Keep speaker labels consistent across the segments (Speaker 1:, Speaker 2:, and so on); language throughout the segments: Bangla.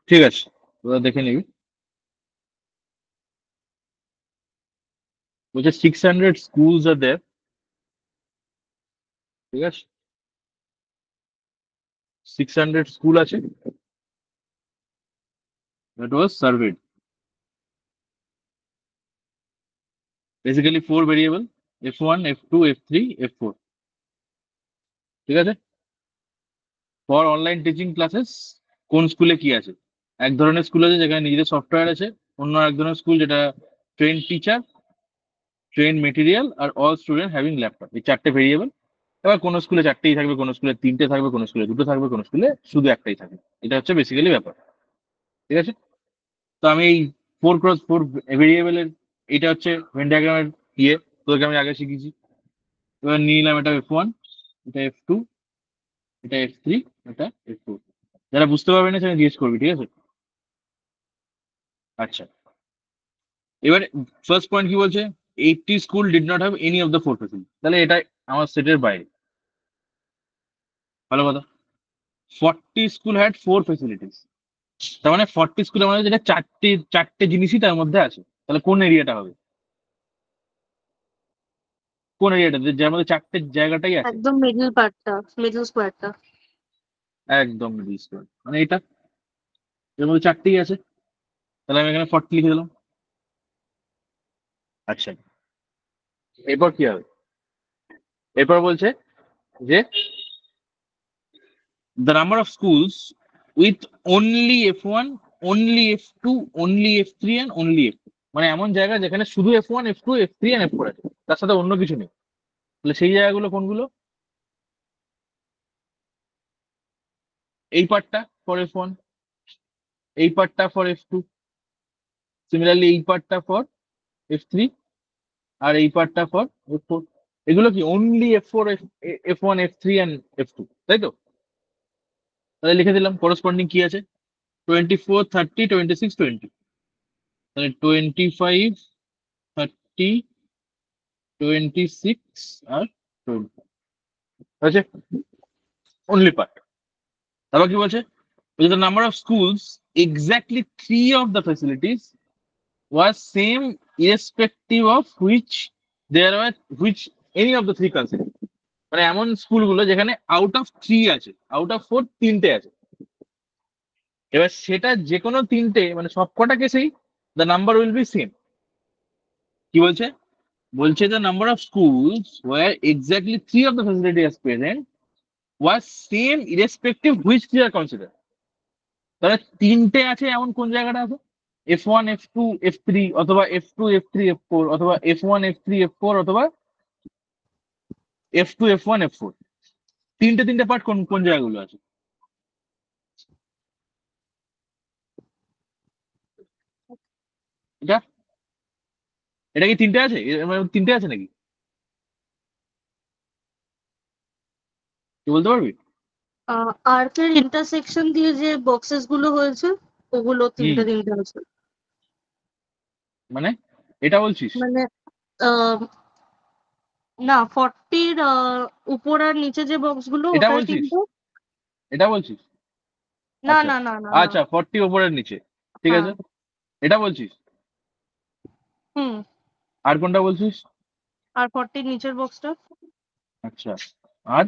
Speaker 1: ঠিক আছে, তোরা দেখে নিবি। বলছে 600 schools are there, ঠিক আছে, 600 স্কুল আছে, that was surveyed. Basically 4 variable, F1, F2, F3, F4, ঠিক আছে। ফর অনলাইন টিচিং ক্লাসেস কোন স্কুলে কি আছে? এক ধরনের স্কুল আছে যেখানে নিজেদের সফটওয়্যার আছে, অন্য এক ধরনের স্কুল যেটা ট্রেন টিচার, ট্রেন মেটেরিয়াল আর অল স্টুডেন্ট হ্যাভিং ল্যাপটপ, এই 4টে ভেরিয়েবল। এবার কোনো স্কুলে 4টেই থাকবে, কোনো স্কুলে 3টে থাকবে, কোনো স্কুলে 2টো থাকবে, কোনো স্কুলে শুধু একটাই থাকবে। এটা হচ্ছে বেসিক্যালি ব্যাপার, ঠিক আছে। তো আমি এই 4x4 ভেরিয়েবলের, এটা হচ্ছে ভেন ডায়াগ্রামের ইয়ে, তোদেরকে আমি আগে শিখিয়েছি। এবার নিয়ে নিলাম এটা F1, এটা F2, এটা F3, এটা F4। যারা বুঝতে পারবে না সেটা জিজ্ঞেস করবি, ঠিক আছে। আচ্ছা, এবার ফার্স্ট পয়েন্ট কি বলছে? 80 school did not have any of the four facility, তাহলে এটা আমার সেটের বাইরে। ভালো কথা। 40 স্কুল হ্যাড 4 ফেসিলিটিস, তার মানে 40 স্কুল আমাদের যেটা চারটে চারটে জিনিসই তার মধ্যে আছে। তাহলে কোন এরিয়াটা হবে? কোন এরিয়াটা যার মধ্যে চারটে জায়গাটাই আছে?
Speaker 2: একদম মিডল পার্টটা, মিডল স্কোয়ারটা।
Speaker 1: একদম মিডল স্কুল, মানে এটা এর মধ্যে চারটেই আছে। তাহলে আমি এখানে 40 লিখে দিলাম। আচ্ছা, এরপর কি হবে? এরপর বলছে যে the number of schools with only F1, only F2, only F3 and only F4, মানে এমন জায়গা যেখানে শুধু F1, F2, F3 and F4 আছে, তার সাথে অন্য কিছু নেই। তাহলে সেই জায়গাগুলো কোনগুলো? এই পার্টটা ফর F1, এই পার্টটা ফর F2, সিমিলারলি এই পার্টটা ফর F3, আর এই পার্টটা ফর F4। এগুলো কি only F4, F1, F3 and F2, তাই তো? তাহলে লিখে দিলাম করেসপন্ডিং কি আছে, 24, 30, 26, 20। তাহলে 25, 30, 26 আর 20 আছে অনলি পার্ট। তারপর কি বলছে? The number of schools exactly 3 of the facilities was same irrespective of which any of the three considered, মানে এমন স্কুলগুলো যেখানে আউট অফ 3 আছে, আউট অফ 4 3টে আছে। এবার সেটা যে কোনো 3টে, মানে সবকটা কেসেই the number will be same. কি বলছে? বলছে the number of schools were exactly 3 of the facility as present was same irrespective which three are considered। তাহলে 3টে আছে এমন কোন জায়গাটা আছে? F1, F2, F3, অথবা F2, F3, F4, অথবা F1, F3, F4, অথবা F2, F1, F4। তিনটে তিনটে পার্ট কোন কোন জায়গাগুলো আছে? এটা এটা কি 3টে আছে? এর মানে 3টে আছে নাকি? তুই বলতে পারবি?
Speaker 2: আর্কের ইন্টারসেকশন দিয়ে যে বক্সেস গুলো হয়েছে, ওগুলো
Speaker 1: হুম,
Speaker 2: তিনটে তিনটে আছে।
Speaker 1: মানে এটা বলছিস?
Speaker 2: মানে আহ, না, 40-র উপর আর নিচে যে বক্স গুলো,
Speaker 1: এটা
Speaker 2: ওটায়
Speaker 1: বলছিস?
Speaker 2: তিনটে।
Speaker 1: এটা বলছিস?
Speaker 2: না
Speaker 1: আচ্ছা,
Speaker 2: না না না না।
Speaker 1: আচ্ছা, 40 ওপরের নিচে, ঠিক
Speaker 2: হ্যাঁ।
Speaker 1: আছে, এটা বলছিস।
Speaker 2: হুম।
Speaker 1: আর কোনটা বলছিস?
Speaker 2: আর 40-র নিচের বক্সটা,
Speaker 1: আচ্ছা, আর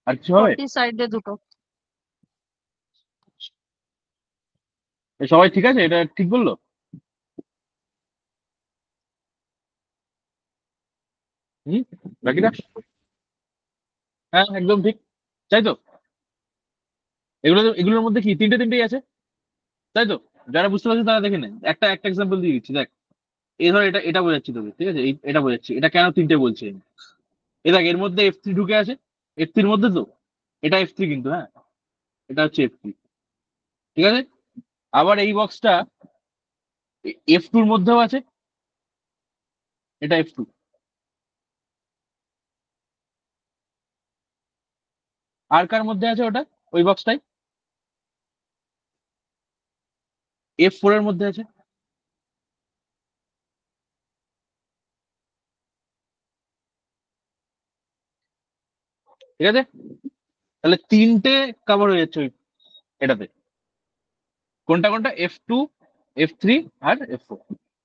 Speaker 1: আর কিছু হবে?
Speaker 2: 40 সাইডে দুটো।
Speaker 1: এ সবাই ঠিক আছে? এটা ঠিক বললো? হুম, বাকিটা? হ্যাঁ, একদম ঠিক, তাই তো? এগুলোর মধ্যে কি তিনটে তিনটেই আছে, তাই তো? যারা বুঝতে পারছে তারা দেখে নেয়। একটা একটা এক্সাম্পল দিয়ে দিচ্ছি, দেখ। এই ধর, এটা এটা বোঝাচ্ছি তোকে, ঠিক আছে, এটা বোঝাচ্ছি এটা কেন তিনটে বলছি আমি। এ দেখ, এর মধ্যে F3 ঢুকে আছে, F3-র মধ্যে তো, এটা F3 কিন্তু, হ্যাঁ, এটা হচ্ছে F3, ঠিক আছে। আবার এই বক্সটা F2-র মধ্যেও আছে, এটা F2। আর কার মধ্যে আছে ওটা, ওই বক্সটাই? F4-এর মধ্যে আছে। ঠিক আছে, তাহলে তিনটে কভার হয়ে যাচ্ছে এটাতে। কোনটা কোনটা? F2, F3 আর F4।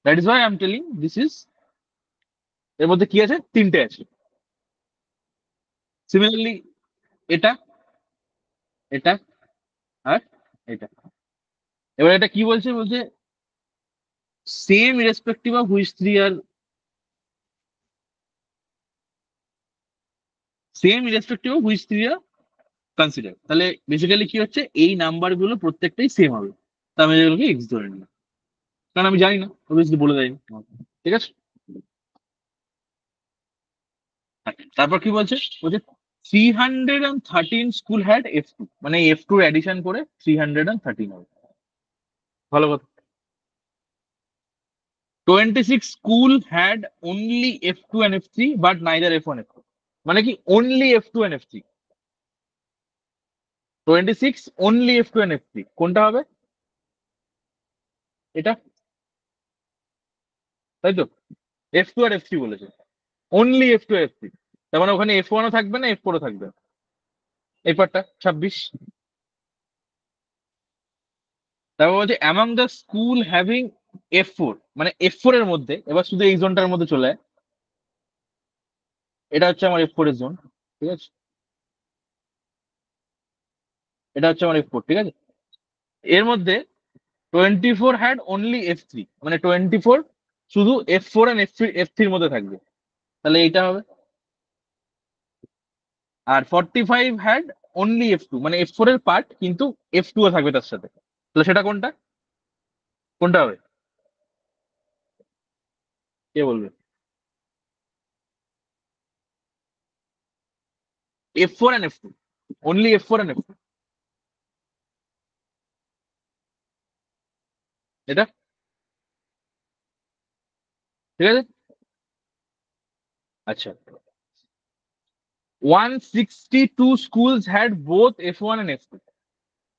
Speaker 1: That is why I am telling this is, এর মধ্যে কি আছে? তিনটে আছে। সিমিলারলি এটা, এটা আর এটা। এবার এটা কি বলছে? বলছে same irrespective of which three are same irrespective of which three are consider. তাহলে বেসিক্যালি কি হচ্ছে, এই নাম্বার গুলো প্রত্যেকটাই সেম হবে, তা আমি এগুলোকে এক্স ধরে নিলাম, কারণ আমি জানি না, অবভিয়াসলি বলে দেয়নি। ঠিক আছে। হ্যাঁ, তারপর কি বলছে? বলছে 313 স্কুল হ্যাড F2, মানে F2 এডিশন করে 313 হবে। ভালো কথা। 26 school had only F2 and F3 but neither F1 F2, মানে কি only F2 and F3। 26 only F2 and F3 কোনটা হবে? এটা, তাই তো? F2 আর F3 বলেছে, অনলি F2 আর F3, তার মানে ওখানে F1 ও থাকবে না, F4 ও থাকবে না। এই পার্টটা 26। তারপর বলছে among the school having F4, মানে F4 এর মধ্যে, এবার শুধু এই জোনটার মধ্যে চলে যায়। এটা হচ্ছে আমার F4 এর জোন, ঠিক আছে? এটা হচ্ছে আমার F4, ঠিক আছে? এর মধ্যে 24 হ্যাড অনলি F3, মানে 24 শুধু F4 এন্ড F3 এর মধ্যে থাকবে, তাহলে এইটা হবে। আর 45 হ্যাড অনলি F2, মানে F4 এর পার্ট কিন্তু F2 ও থাকবে তার সাথে, তাহলে সেটা কোনটা? কোনটা হবে? কে বলবে? F4 and F2, only F4 and F2, এটা ঠিক আছে। আচ্ছা, 162 schools had both F1 and F2।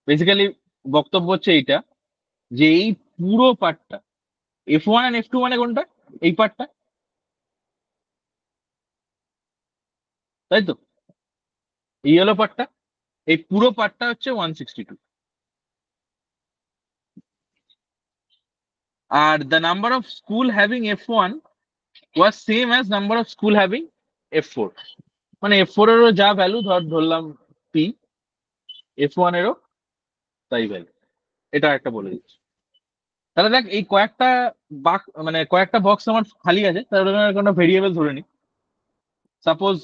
Speaker 1: Basically বক্তব্য হচ্ছে এইটা, যে এই পুরো পার্টটা F1 and F2, মানে কোনটা? এই পার্টটা, তাই তো? এই হলো পার্টটা, এই পুরো পার্টটা হচ্ছে 162। Are the number of school having F1 was same as number of school having F4, মানে F4 এরও যা ভ্যালু ধরলাম P, F1 এরও তাই ভ্যালু। এটা একটা বলে দিচ্ছি। তাহলে দেখ, এই কয়েকটা মানে কয়েকটা বক্স আমার খালি আছে, তাহলে কোনো ভেরিয়েবল ধরে নি। সাপোজ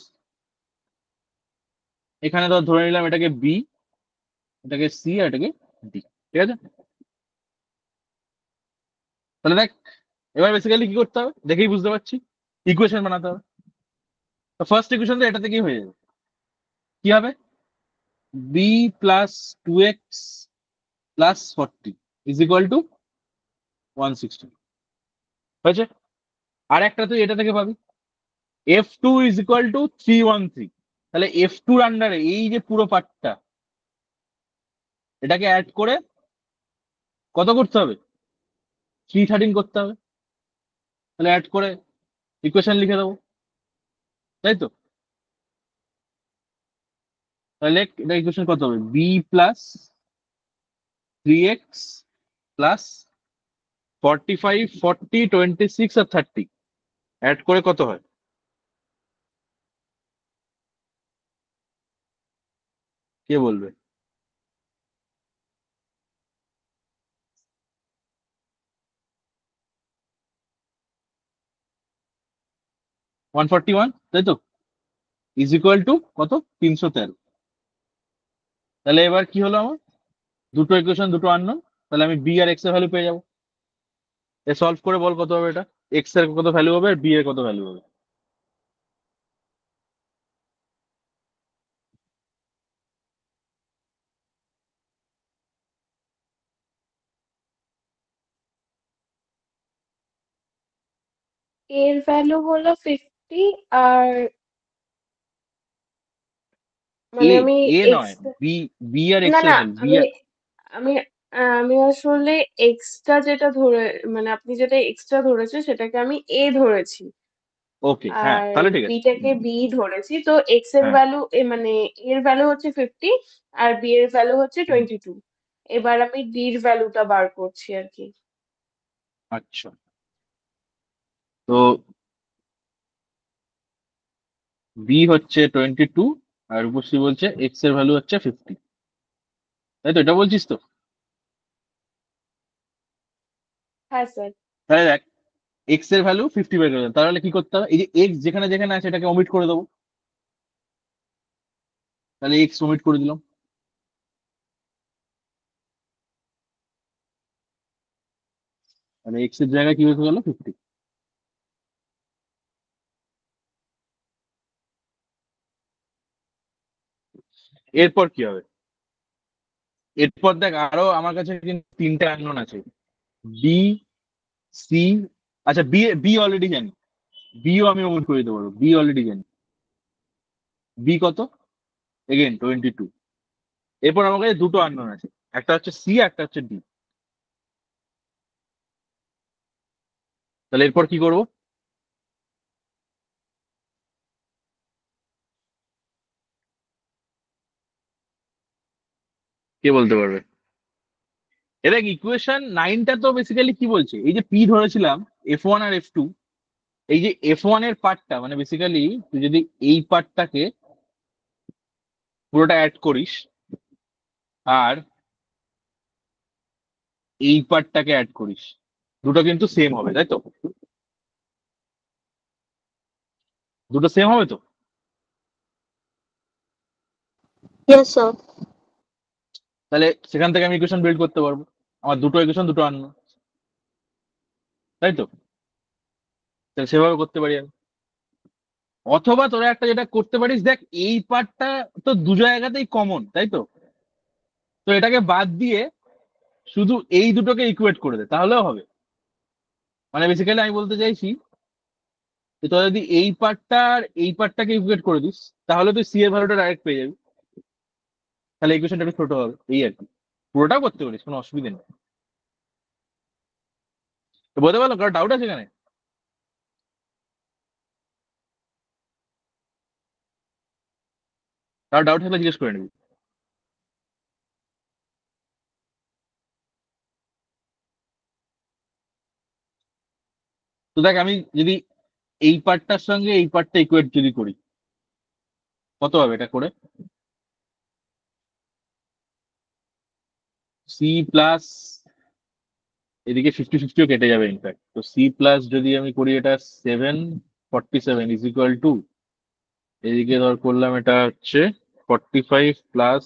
Speaker 1: এখানে ধরে নিলাম এটাকে বি, এটাকে সি আর এটাকে ডি, ঠিক আছে? তাহলে দেখ, এবার বেসিক্যালি কি করতে হবে দেখেই বুঝতে পারছি, ইকুয়েশন বানাতে হবে। ফার্স্ট ইকুয়েশন তো এটা থেকেই হয়ে যাবে। কি হবে? B plus 2x plus 40 is equal to 160, হয়েছে? আর একটা তুই এটা থেকে পাবি, F2 ইজ ইকুয়াল টু 313। তাহলে F2 আন্ডারে এই যে পুরো পার্টটা, এটাকে অ্যাড করে কত করতে হবে? 313 করতে হবে। তাহলে অ্যাড করে ইকুয়েশন লিখে দেবো, তাই তো? তাহলে এটা ইকুয়েশন কত হবে? বি প্লাস 3x প্লাস 45, 40, 26 আর 30 অ্যাড করে কত হয়? কে বলবে? ওয়ান ফর্টি ওয়ান, তাই তো? ইজ ইকুয়াল টু কত? 313। তাহলে এবার কি হলো আমার? দুটো ইকুয়েশন, দুটো আননোন, তাহলে আমি বি আর এক্স এর ভ্যালু পেয়ে যাবো। এ সলভ করে বল কত হবে এটা, এক্স এর কত ভ্যালু হবে আর বি এর কত ভ্যালু হবে?
Speaker 3: এর ভ্যালু হলো 50, আর মানে
Speaker 1: এ,
Speaker 3: আমি
Speaker 1: এ
Speaker 3: এক্স,
Speaker 1: নয়, বি, বি আর
Speaker 3: না
Speaker 1: এক্স এর
Speaker 3: না,
Speaker 1: ভ্যালু, বি
Speaker 3: আমি
Speaker 1: আর।
Speaker 3: আমি আমি আসলে এক্সট্রা যেটা ধরে, মানে আপনি যেটা এক্সট্রা ধরেছে সেটাকে আমি এ ধরেছি।
Speaker 1: ওকে, হ্যাঁ
Speaker 3: আর
Speaker 1: তাহলে ঠিক আছে।
Speaker 3: বিটাকে বি ধরেছি, তো এক্স এর
Speaker 1: হ্যাঁ
Speaker 3: ভ্যালু মানে এর ভ্যালু হচ্ছে 50 আর বি এর ভ্যালু হচ্ছে 22। এবার আমি ডির ভ্যালুটা বার করছি আর কি।
Speaker 1: আচ্ছা, তো বি হচ্ছে 22 আর রূপশ্রী বলছে এক্স এর ভ্যালু হচ্ছে 50, তাই তো? এটা বলছিস তো?
Speaker 3: হ্যাঁ স্যার।
Speaker 1: তাহলে দেখ, এক্স এর ভ্যালু 50 বের করে, তাহলে কি করতে হবে? এই যে এক্স যেখানে যেখানে আছে এটাকে ওমিট করে দেবো, তাহলে এক্স ওমিট করে দিলাম, তাহলে এক্স এর জায়গায় কি হয়ে গেল? 50। এরপর কি হবে? এরপর দেখ, আরো আমার কাছে কিন্তু তিনটা আননোন আছে, বি, সি। আচ্ছা, বি, বি অলরেডি জানি, বিও আমি ওমিট করে দিতে পারবো, বি অলরেডি জানি। বি কত? এগেন 22। এরপর আমার কাছে দুটো আননোন আছে, একটা হচ্ছে সি, একটা হচ্ছে ডি। তাহলে এরপর কি করবো? কে বলতে পারবে? এ দেখ, ইকুয়েশন 9টা তো বেসিক্যালি কি বলছে, এই যে পি ধরেছিলাম F1 আর F2, এই যে F1 এর পার্টটা মানে বেসিক্যালি তুই যদি এই পার্টটাকে পুরোটা অ্যাড করিস আর এই পার্টটাকে অ্যাড করিস, দুটো কিন্তু সেম হবে, তাই তো? দুটো সেম হবে তো?
Speaker 2: Yes sir.
Speaker 1: তাহলে সেখান থেকে আমি ইকুয়েশন বিল্ড করতে পারবো, আমার দুটো ইকুয়েশন দুটো আননো, তাই তো? তাহলে সেভাবে করতে পারি আমি। অথবা তোরা একটা যেটা করতে পারিস, দেখ এই পার্টটা তো দু জায়গাতেই কমন, তাই তো? তো এটাকে বাদ দিয়ে শুধু এই দুটোকে ইকুয়েট করে দে, তাহলেও হবে। মানে বেসিক্যালি আমি বলতে চাইছি যে তোরা যদি এই পার্টটা আর এই পার্টটাকে ইকুয়েট করে দিস, তাহলে তুই সি এর ভ্যালুটা ডাইরেক্ট পেয়ে যাবি, তাহলে ইকুয়েশনটা একটু ছোট হবে, এই আর কি। পুরোটাও করতে পারিস, কোনো অসুবিধা নেই। তো বলতে পারলাম, কারো ডাউট আছে এখানে? কারো ডাউট থাকলে জিজ্ঞেস করে নিবি। তো দেখ, আমি যদি এই পার্টটার সঙ্গে এই পার্টটা ইকুয়েট যদি করি, কত হবে এটা করে? সি প্লাস, এদিকে 50-50ও কেটে যাবে ইনফ্যাক্ট, তো সি প্লাস যদি আমি করি এটা 747 ইজ ইকুয়াল টু, এদিকে ধর করলাম এটা হচ্ছে 45 প্লাস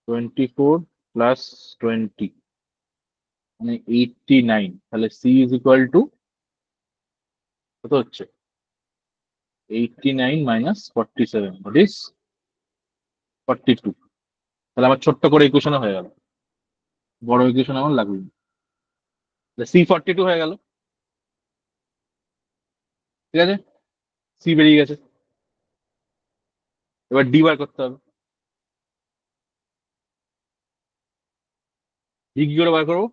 Speaker 1: 24 প্লাস 20, মানে 89। তাহলে সি ইজ ইকুয়াল টু কত হচ্ছে? 89 মাইনাস 47, দ্যাট ইজ 42। তাহলে আমার ছোট্ট করে ইকুয়েশনে হয়ে গেল, বড় ইকুয়েশন আমার লাগবে না। সি 42 হয়ে গেল, ঠিক আছে? সি বেরিয়ে গেছে, এবার ডি বার করতে হবে। ডি কি করে বার করবো?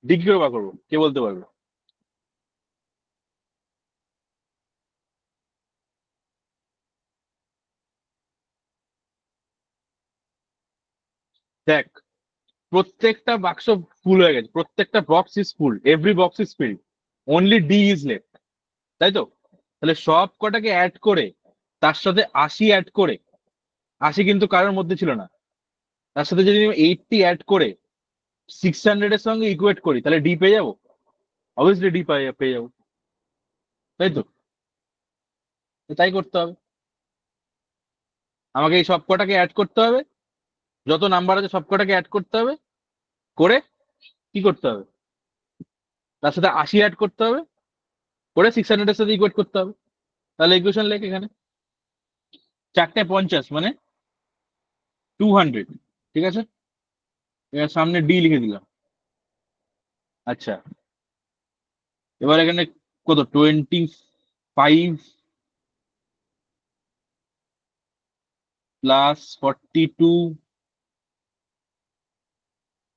Speaker 1: ডি কি করে বার করবো, কে বলতে পারবে? দেখ, প্রত্যেকটা বাক্স ফুল হয়ে গেছে, প্রত্যেকটা box is full, every box is field, only D is left, তাই তো? তাহলে সব কটাকে অ্যাড করে তার সাথে 80 অ্যাড করে, 80 কিন্তু কারোর মধ্যে ছিল না, তার সাথে যদি আমি 80 অ্যাড করে 600 এর সঙ্গে ইকুয়েট করি, তাহলে ডি পেয়ে যাবো, অবভিয়াসলি ডি পেয়ে যাবো, তাই তো? তো তাই করতে হবে, আমাকে এই সব কটাকে অ্যাড করতে হবে, যত নাম্বার আছে সব কটাকে অ্যাড করতে হবে, করে কি করতে হবে? তার সাথে 80 অ্যাড করতে হবে, করে 600 এর সাথে ইকুয়েট করতে হবে, তাহলে ইকুয়েশন লেখ এখানে 450 মানে 200, ঠিক আছে? এবার সামনে ডি লিখে দিলাম। আচ্ছা, এবার এখানে কত? 25 plus 42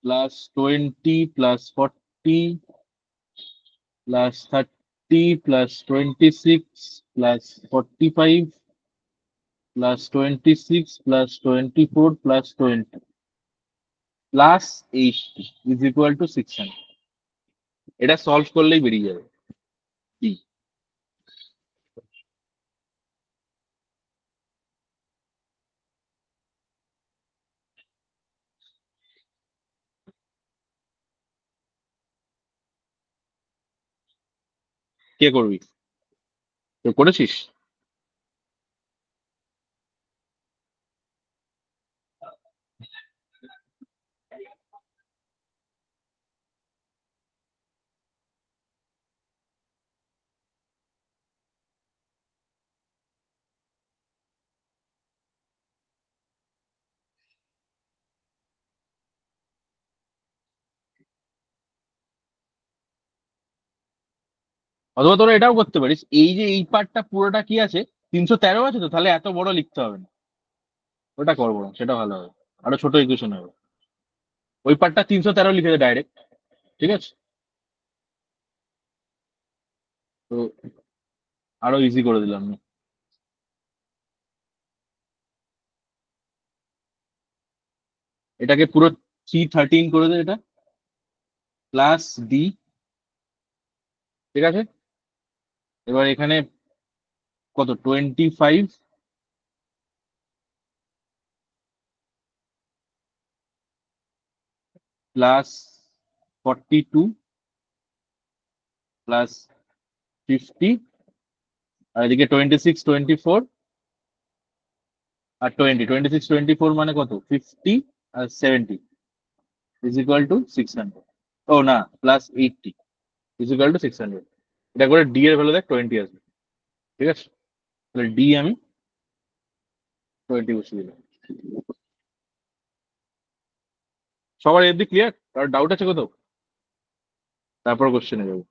Speaker 1: plus 20 plus 40 plus 30 plus 26 plus 45 plus 26 plus 24 plus 20 plus 80 is equal to 600. এটা সলভ করলেই বেরিয়ে যাবে কি কে করবি তো করেছিস অথবা তোরা এটাও করতে পারিস এই যে এই পার্টটা পুরোটা কি আছে 313 আছে তো তাহলে এত বড় লিখতে হবে না ওটা করবো না সেটা ভালো হবে আরো ছোট ইকুয়েশন হবে ওই পার্টটা 313 লিখে দে ডাইরেক্ট ঠিক আছে তো আরো ইজি করে দিলাম আমি এটাকে পুরো 313 করে দে এটা প্লাস ডি ঠিক আছে এবার এখানে কত 25 প্লাস 42 প্লাস 50 আর এদিকে 26 24 আর 26 24 মানে কত 50 আর 70 ইজ ইকুয়াল টু 600 ও না প্লাস 80 ইজ ইকুয়াল টু 600 এটা করে ডি এর ভ্যালু দেখ 20 আসবে ঠিক আছে তাহলে ডি আমি 20 বসিয়ে দিলাম সবার এর দিক ক্লিয়ার আর ডাউট আছে কোথাও তারপর কোশ্চেনে যাবো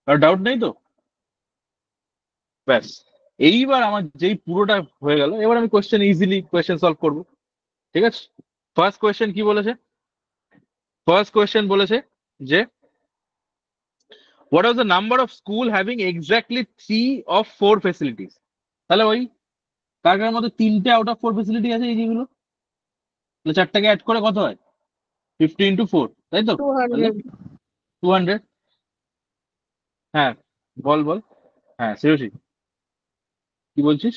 Speaker 1: আর ডাউট নেই তো ব্যাস এইবার আমার যেই পুরোটা হয়ে গেল এবার আমি কোশ্চেন ইজিলি কোশ্চেন সলভ করবো ঠিক আছে ফার্স্ট কোশ্চেন কি বলেছে ফার্স্ট কোশ্চেন বলেছে যে what was the number of school having exactly 3 of 4 facilities তাহলে ওই কার কার মধ্যে 3টে আউট অফ 4 ফেসিলিটি আছে এই যেগুলো তাহলে 4টাকে অ্যাড করে কত হয় 50 ইন্টু 4 তাই তো তাহলে
Speaker 2: 200
Speaker 1: 200 হ্যাঁ বল বল হ্যাঁ শ্রেয়সী কি বলছিস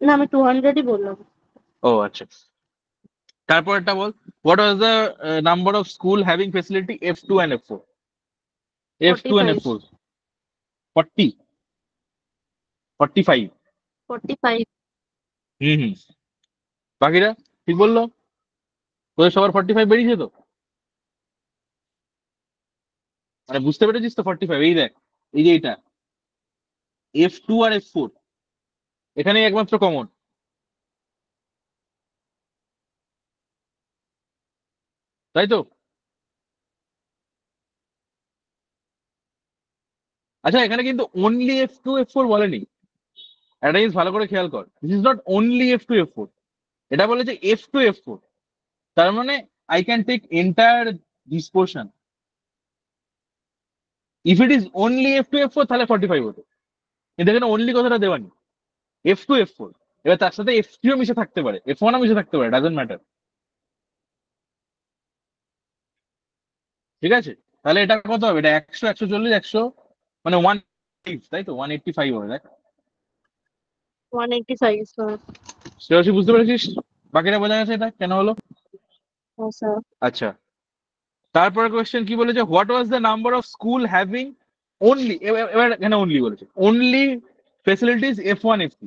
Speaker 2: না আমি 200ই বললাম
Speaker 1: ও আচ্ছা তারপর একটা বল what was the number of school having facility F2 and F4 F2 and
Speaker 2: 45
Speaker 1: F4 40 45
Speaker 2: 45
Speaker 1: হুম বাকিরা ঠিক বললো তোদের সবার 45 বেরিয়েছে তো মানে বুঝতে পেরেছিস তো 45 এই দেখ এই যে এটা F2 আর F4 এখানে একমাত্র কমন তাই তো আচ্ছা এখানে কিন্তু অনলি F2 F4 বলেনি একটা জিনিস ভালো করে খেয়াল কর this is not only F2 F4 এটা বলে যে F2 F4 তার মানে I can take entire this portion if it is only F2 F4 তাহলে 45 হতো কিন্তু এখানে অনলি কথাটা দেওয়া নেই F2 F4 এবার তার সাথে F3 ও মিশে থাকতে পারে F1 ও মিশে থাকতে পারে ডাজন্ট ম্যাটার ঠিক আছে তাহলে এটা কত হবে এটা 100 140 100 মানে 1 তাই তো 185 হবে দেখ
Speaker 2: 185 হ্যাঁ
Speaker 1: শ্রেয়সী বুঝতে পেরেছিস বাকিটা বোঝা গেছে এটা কেন হলো
Speaker 2: স্যার
Speaker 1: আচ্ছা তারপরে কোয়েশ্চেন কি বলেছে what was the number of school having only এবার এখানে অনলি বলেছে অনলি ফেসিলিটিস F1 F3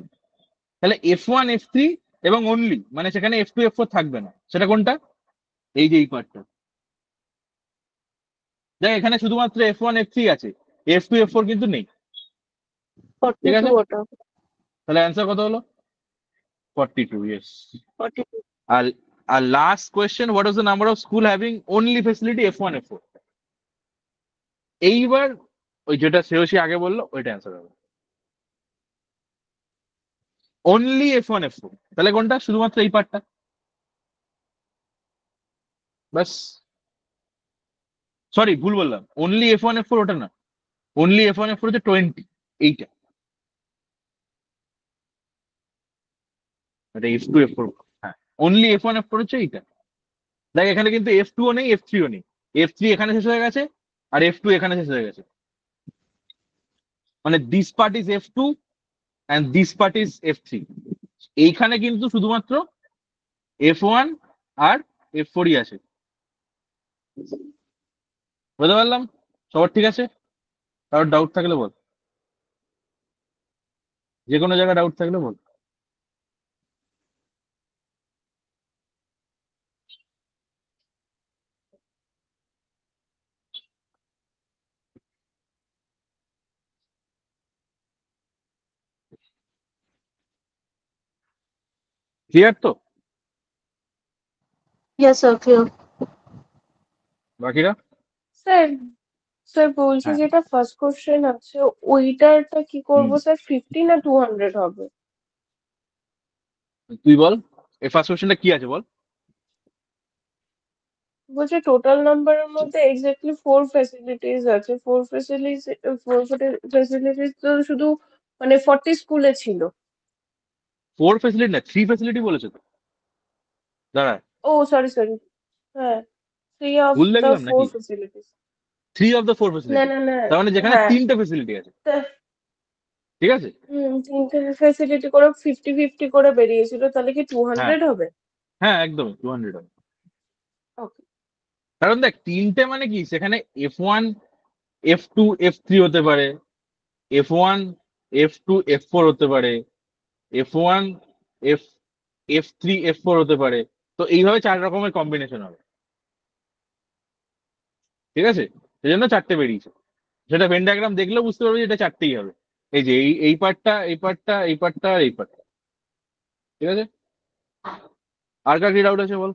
Speaker 1: তাহলে F1 F3 এবং অনলি মানে সেখানে F2 F4 থাকবে না সেটা কোনটা এই যে এই পার্টটা দেখ এখানে শুধুমাত্র F1 F3 আছে F2 F4 কিন্তু নেই ঠিক আছে
Speaker 2: 42 ওটা
Speaker 1: তাহলে অ্যান্সার কত হলো 42, yes.
Speaker 2: 42.
Speaker 1: Our last question, what was the number of school having only facility F1, F4? এইবার ওই যেটা শ্রেয়সী আগে বললো ওইটা অ্যান্সার হবে। অনলি F1, F4, তাহলে কোনটা? শুধুমাত্র এই পার্টটা, বাস। সরি, ভুল বললাম, অনলি F1, F4 ওটা না, অনলি F1, F4 হচ্ছে 20, এইটা, এটা F2, F4। হ্যাঁ, অনলি F1, F4 হচ্ছে এইটা। দেখ এখানে কিন্তু F2 ও নেই, F3 ও নেই, F3 এখানে শেষ হয়ে গেছে আর F2 এখানে শেষ হয়ে গেছে, মানে this part is F2 and this part is F3। এইখানে কিন্তু শুধুমাত্র F1 আর F4 ই আছে। বুঝতে পারলাম? সবার ঠিক আছে? কারোর ডাউট থাকলে বল, যে কোনো জায়গায় ডাউট থাকলে বল। ক্লিয়ার তো?
Speaker 2: Yes, sir, clear.
Speaker 1: বাকিরা?
Speaker 3: স্যার স্যার বলছি
Speaker 1: হ্যাঁ,
Speaker 3: যেটা ফার্স্ট কোশ্চেন আছে ওইটারটা কি
Speaker 1: হুম,
Speaker 3: করবো স্যার, 50 না 200 হবে?
Speaker 1: তুই বল, এই ফার্স্ট কোশ্চেনটা কি আছে বল।
Speaker 3: বলছে টোটাল নাম্বারের মধ্যে এক্স্যাক্টলি 4 ফ্যাসিলিটিস আছে, 4 ফ্যাসিলিটিস তো শুধু মানে 40 স্কুলে ছিল।
Speaker 1: 4 ফ্যাসিলিটি না, 3 ফ্যাসিলিটি বলেছে তো। দাঁড়া,
Speaker 3: ও সরি সরি, হ্যাঁ, থ্রি অফ
Speaker 1: ভুল
Speaker 3: দ্য
Speaker 1: দেখলাম
Speaker 3: ফোর
Speaker 1: নাকি?
Speaker 3: ফেসিলিটিস
Speaker 1: 3 অফ দ্য 4
Speaker 3: না
Speaker 1: ফ্যাসিলিটি,
Speaker 3: না না,
Speaker 1: তার মানে যেখানে
Speaker 3: হ্যাঁ,
Speaker 1: 3টে ফ্যাসিলিটি আছে, ঠিক আছে?
Speaker 3: তিনটে ফেসিলিটি করে 50-50 করে বেরিয়েছিল, তাহলে কি
Speaker 1: হ্যাঁ
Speaker 3: 200 হবে?
Speaker 1: হ্যাঁ, একদম 200 হবে।
Speaker 3: ওকে।
Speaker 1: কারণ দেখ তিনটে মানে কি, সেখানে F1, F2, F3 হতে পারে, F1, F2, F4 হতে পারে, F1, F F3, F4 হতে পারে। তো এইভাবে 4 রকমের কম্বিনেশন হবে, ঠিক আছে? সেই জন্য 4টে বেরিয়েছে। সেটা ভেন ডায়াগ্রাম দেখলেও বুঝতে পারবে যে এটা 4টেই হবে। এই যে এই পার্টটা, এই পার্টটা, এই পার্টটা আর এই পার্টটা, ঠিক আছে? আর কার কি ডাউট আছে বল।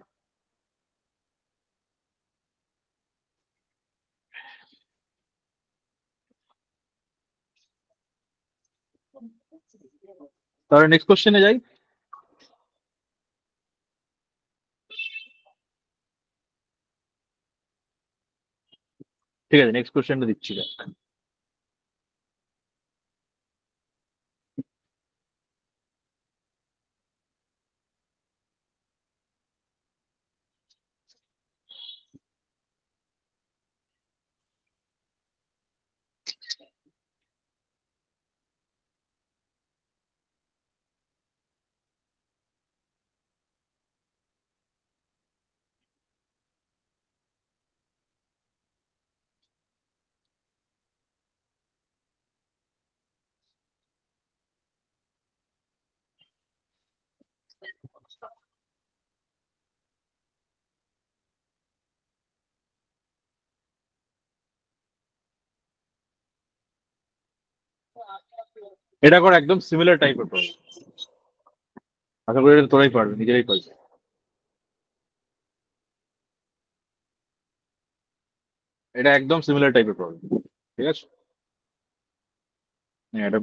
Speaker 1: তাহলে নেক্সট কোশ্চেনে যাই। ঠিক আছে, নেক্সট কোশ্চেনটা দিচ্ছি দেখ। এটা কর একদম সিমিলার টাইপের প্রবলেম, আশা করি এটা তোরাই পারবে, নিজেরাই পারবে। এটা একদম সিমিলার টাইপের প্রবলেম, ঠিক আছে? হ্যাঁ, এটা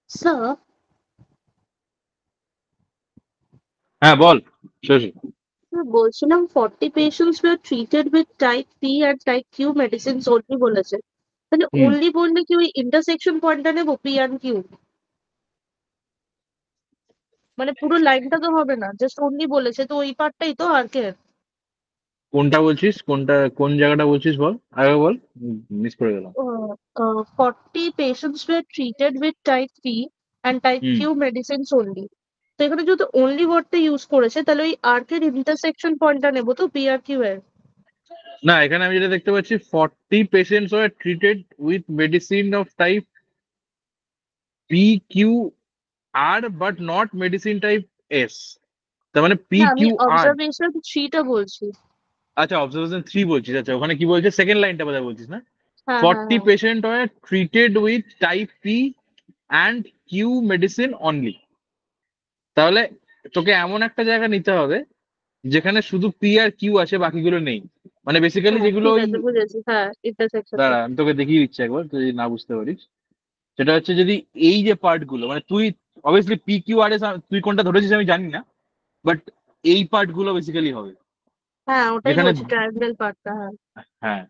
Speaker 2: স্যার,
Speaker 1: হ্যাঁ বল শশী।
Speaker 2: বলছিলাম 40 patients were treated with type P and type Q medicines only বলেছে। তাহলে
Speaker 1: হুম।
Speaker 2: only বললে কি ওই ইন্টারসেকশন পয়েন্টটা নেবো P and Q? মানে পুরো লাইনটা তো হবে না, জাস্ট only বলেছে তো ওই পার্টটাই তো আর কে।
Speaker 1: কোনটা বলছিস, কোনটা কোন জায়গাটা বলছিস বল, আগে বল, মিস করে গেলাম।
Speaker 2: 40 patients were treated with type P and type
Speaker 1: hmm.
Speaker 2: Q medicines only। তো এখানে যেহেতু only ওয়ার্ডটা ইউজ করেছে তাহলে ওই আর্কের ইন্টারসেকশন পয়েন্টটা নেবো তো P আর Q এর।
Speaker 1: না, এখানে আমি যেটা দেখতে পাচ্ছি 40 patients were treated with medicine of type P Q R but not medicine type S. তার মানে পি
Speaker 2: না, আমি
Speaker 1: কিউ আর।
Speaker 2: অবজারভেশন 3টা বলছি।
Speaker 1: আচ্ছা, অবজারভেশন 3 বলছিস, আচ্ছা ওখানে কি বলছে সেকেন্ড লাইনটা বোধহয় বলছিস না?
Speaker 2: হ্যাঁ, হ্যাঁ,
Speaker 1: 40
Speaker 2: হ্যাঁ।
Speaker 1: Patient were treated with type P and Q medicine only. তাহলে তোকে এমন একটা জায়গা নিতে হবে যেখানে শুধু পি আর কিউ আছে, বাকিগুলো নেই। মানে বেসিক্যালি
Speaker 2: হ্যাঁ,
Speaker 1: যেগুলো
Speaker 2: ঠিক
Speaker 1: ওই,
Speaker 2: আছে, বুঝেছি, হ্যাঁ, ইন্টারসেকশনটা।
Speaker 1: দাঁড়া আমি তোকে দেখিয়ে দিচ্ছি একবার, তুই যদি না বুঝতে পারিস। সেটা হচ্ছে যদি এই যে পার্ট গুলো, মানে তুই obviously P Q R S তুই কোনটা ধরেছিস আমি জানি না, বাট এই পার্ট গুলো বেসিক্যালি হবে
Speaker 2: হ্যাঁ, ওটাই
Speaker 1: যেখানে,
Speaker 2: বলছি, ট্রায়াঙ্গেল পার্টটা, হ্যাঁ।
Speaker 1: হ্যাঁ।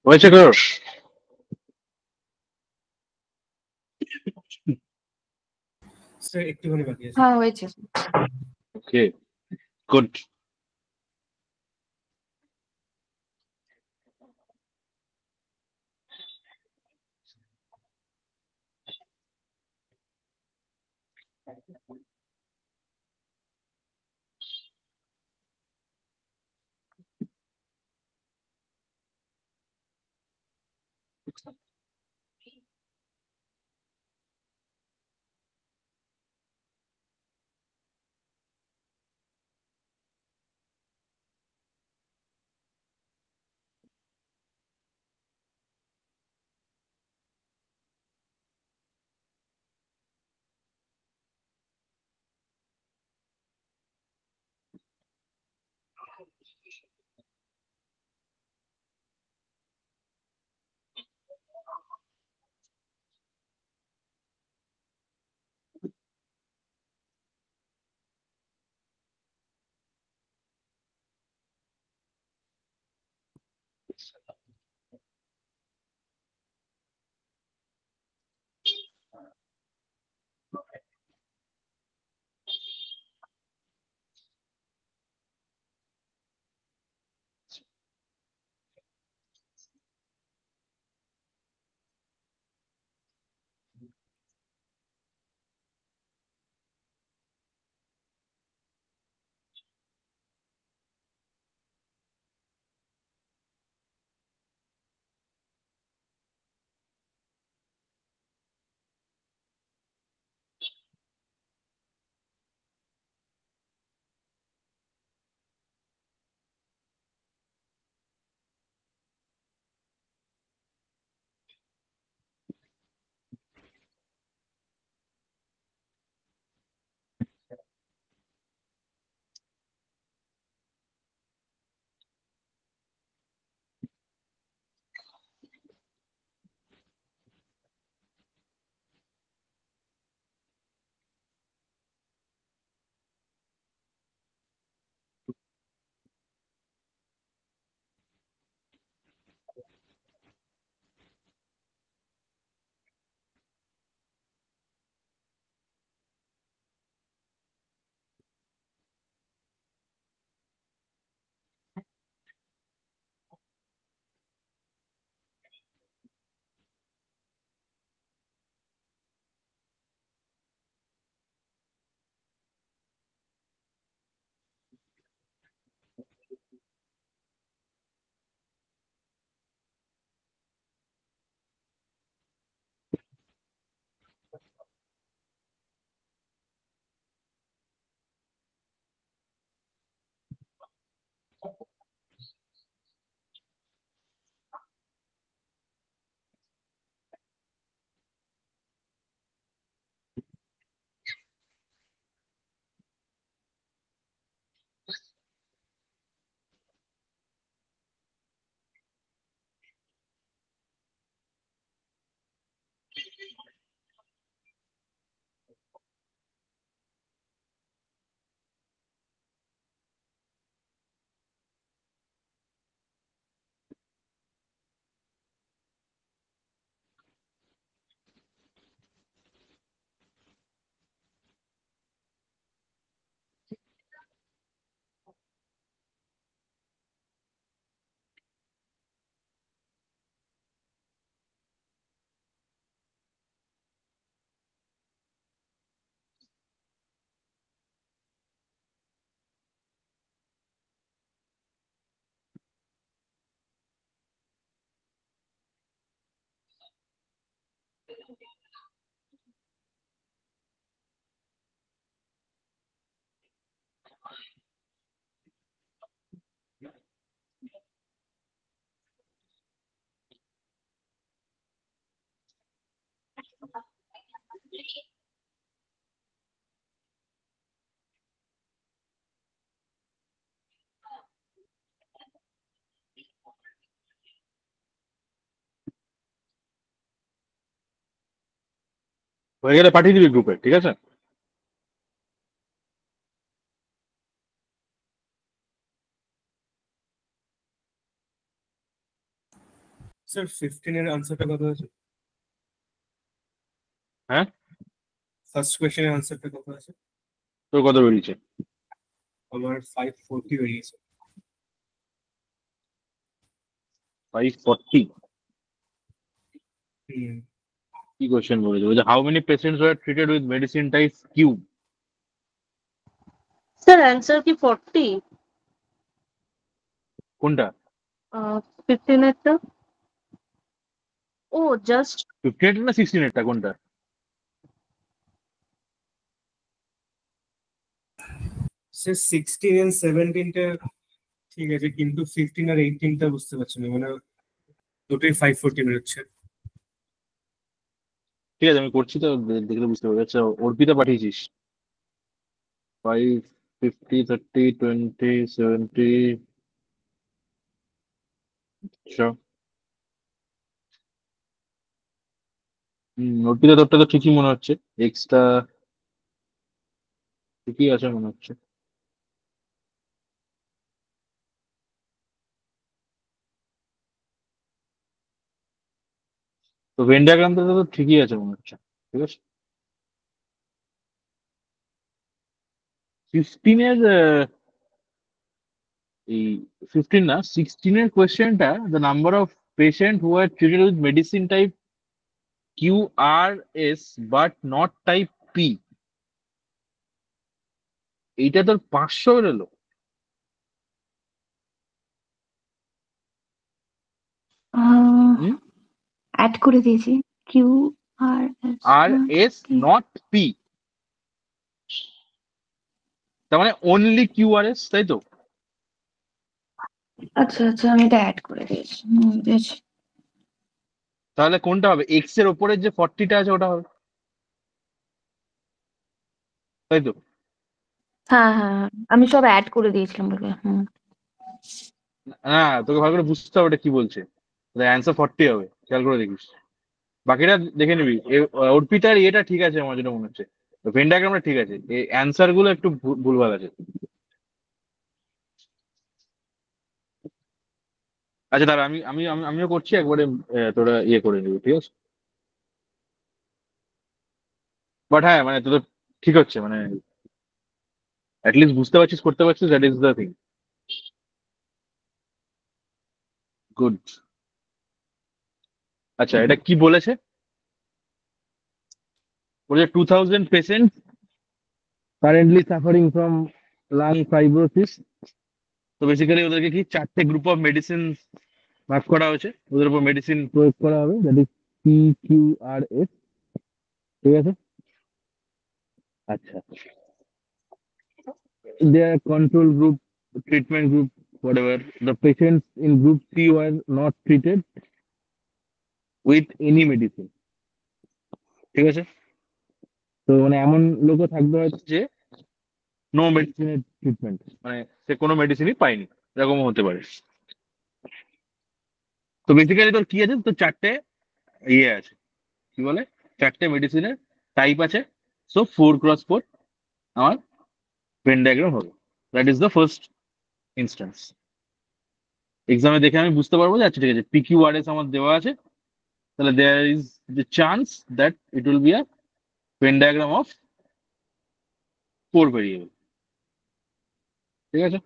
Speaker 1: হয়েছে ক্লিয়ার?
Speaker 4: স্যার একটুখানি বাকি আছে।
Speaker 3: হ্যাঁ হয়েছে।
Speaker 1: ওকে, গুড। হয়ে গেলে পাঠিয়ে দিবি গ্রুপে, ঠিক আছে?
Speaker 4: স্যার 15 এর আনসারটা কত আছে?
Speaker 1: হ্যাঁ,
Speaker 4: ফার্স্ট কোয়েশ্চেনের আনসারটা কত আছে?
Speaker 1: তোর কত বেরিয়েছে?
Speaker 4: আমার 540 বেরিয়েছে।
Speaker 1: 540?
Speaker 4: হুম।
Speaker 1: কি কোশ্চেন বলেছে? বলছে how many patients were treated with medicine type Q?
Speaker 2: Sir answer কি 40?
Speaker 1: কোনটা?
Speaker 2: 15 এরটা? ও জাস্ট
Speaker 1: 58 না 16 কোনটা?
Speaker 4: স্যার 16 এন্ড 17টা ঠিক আছে, কিন্তু 15 আর 18টা বুঝতে পারছি না, মানে দুটোই 540 বেরোচ্ছে।
Speaker 1: ঠিক আছে, আমি করছি তো, দেখলে বুঝতে পারবি। আচ্ছা, অর্পিতা পাঠিয়েছিস 550, 30, 20, 70। আচ্ছা, অর্পিতা তোরটা তো ঠিকই মনে হচ্ছে, এক্সট্রা ঠিকই আছে মনে হচ্ছে। তো ভেন ডায়াগ্রামটা তো ঠিকই আছে মনে হচ্ছে, ঠিক আছে। 15-এর এই 15 না, 16-এর কোয়েশ্চেনটা, the number of patient who are treated with medicine type Q R S but not type P, এইটা তোর 500 বেরোলো। হুম,
Speaker 5: অ্যাড করে দিয়েছি কিউ আর এস
Speaker 1: আর এস নট পি, তার মানে অনলি কিউ আর এস, তাই তো?
Speaker 5: আচ্ছা আচ্ছা, আমি এটা অ্যাড করে দিয়েছি। বুঝেছি।
Speaker 1: তাহলে কোনটা হবে? এক্স এর ওপরের যে 40টা আছে ওটা হবে, তাই তো?
Speaker 5: হ্যাঁ হ্যাঁ হ্যাঁ, আমি সব অ্যাড করে দিয়েছিলাম বলে।
Speaker 1: না, তোকে ভালো করে বুঝতে হবে এটা কি বলছে। অ্যান্সার 40 হবে, খেয়াল করে দেখিস। বাকিটা দেখে নিবি। অর্পিতার এটা ঠিক আছে আমার যেটা মনে হচ্ছে, ভেন ডায়াগ্রামটা ঠিক আছে, এই অ্যান্সার গুলো একটু ভুলভাল আছে। আচ্ছা, তাহলে আমিও করছি একবারে, তোরা ইয়ে করে নিবি, ঠিক আছে? বাট হ্যাঁ, মানে তোদের ঠিক হচ্ছে, মানে অ্যাটলিস্ট বুঝতে পারছিস, করতে পারছিস, that is the thing. Good. আচ্ছা, এটা কি বলেছে? বলেছে 2000 patient currently suffering from lung fibrosis. তো বেসিক্যালি ওদেরকে কি 4টে গ্রুপ অফ মেডিসিন ভাগ করা হয়েছে, ওদের উপর মেডিসিন প্রয়োগ করা হবে, that is P Q R S, ঠিক আছে? আচ্ছা, there control group, treatment group, whatever, the patients in group C were not treated with any medicine. ঠিক আছে? তো মানে এমন লোকও থাকবে হয়তো যে নো মেডিসিনের ট্রিটমেন্ট, মানে সে কোনো মেডিসিনই পায়নি, এরকমও হতে পারে। তো বেসিক্যালি তোর কি আছে, তো চারটে ইয়ে আছে, কি বলে, চারটে মেডিসিনের টাইপ আছে। সো 4x4 আমার ভেন ডায়াগ্রাম হবে। That is the first instance. এক্সামে দেখে আমি বুঝতে পারবো যে আচ্ছা ঠিক আছে, PQRS আমার দেওয়া আছে, তাহলে there is the chance that it will be a Venn diagram of 4 variable. ঠিক আছে?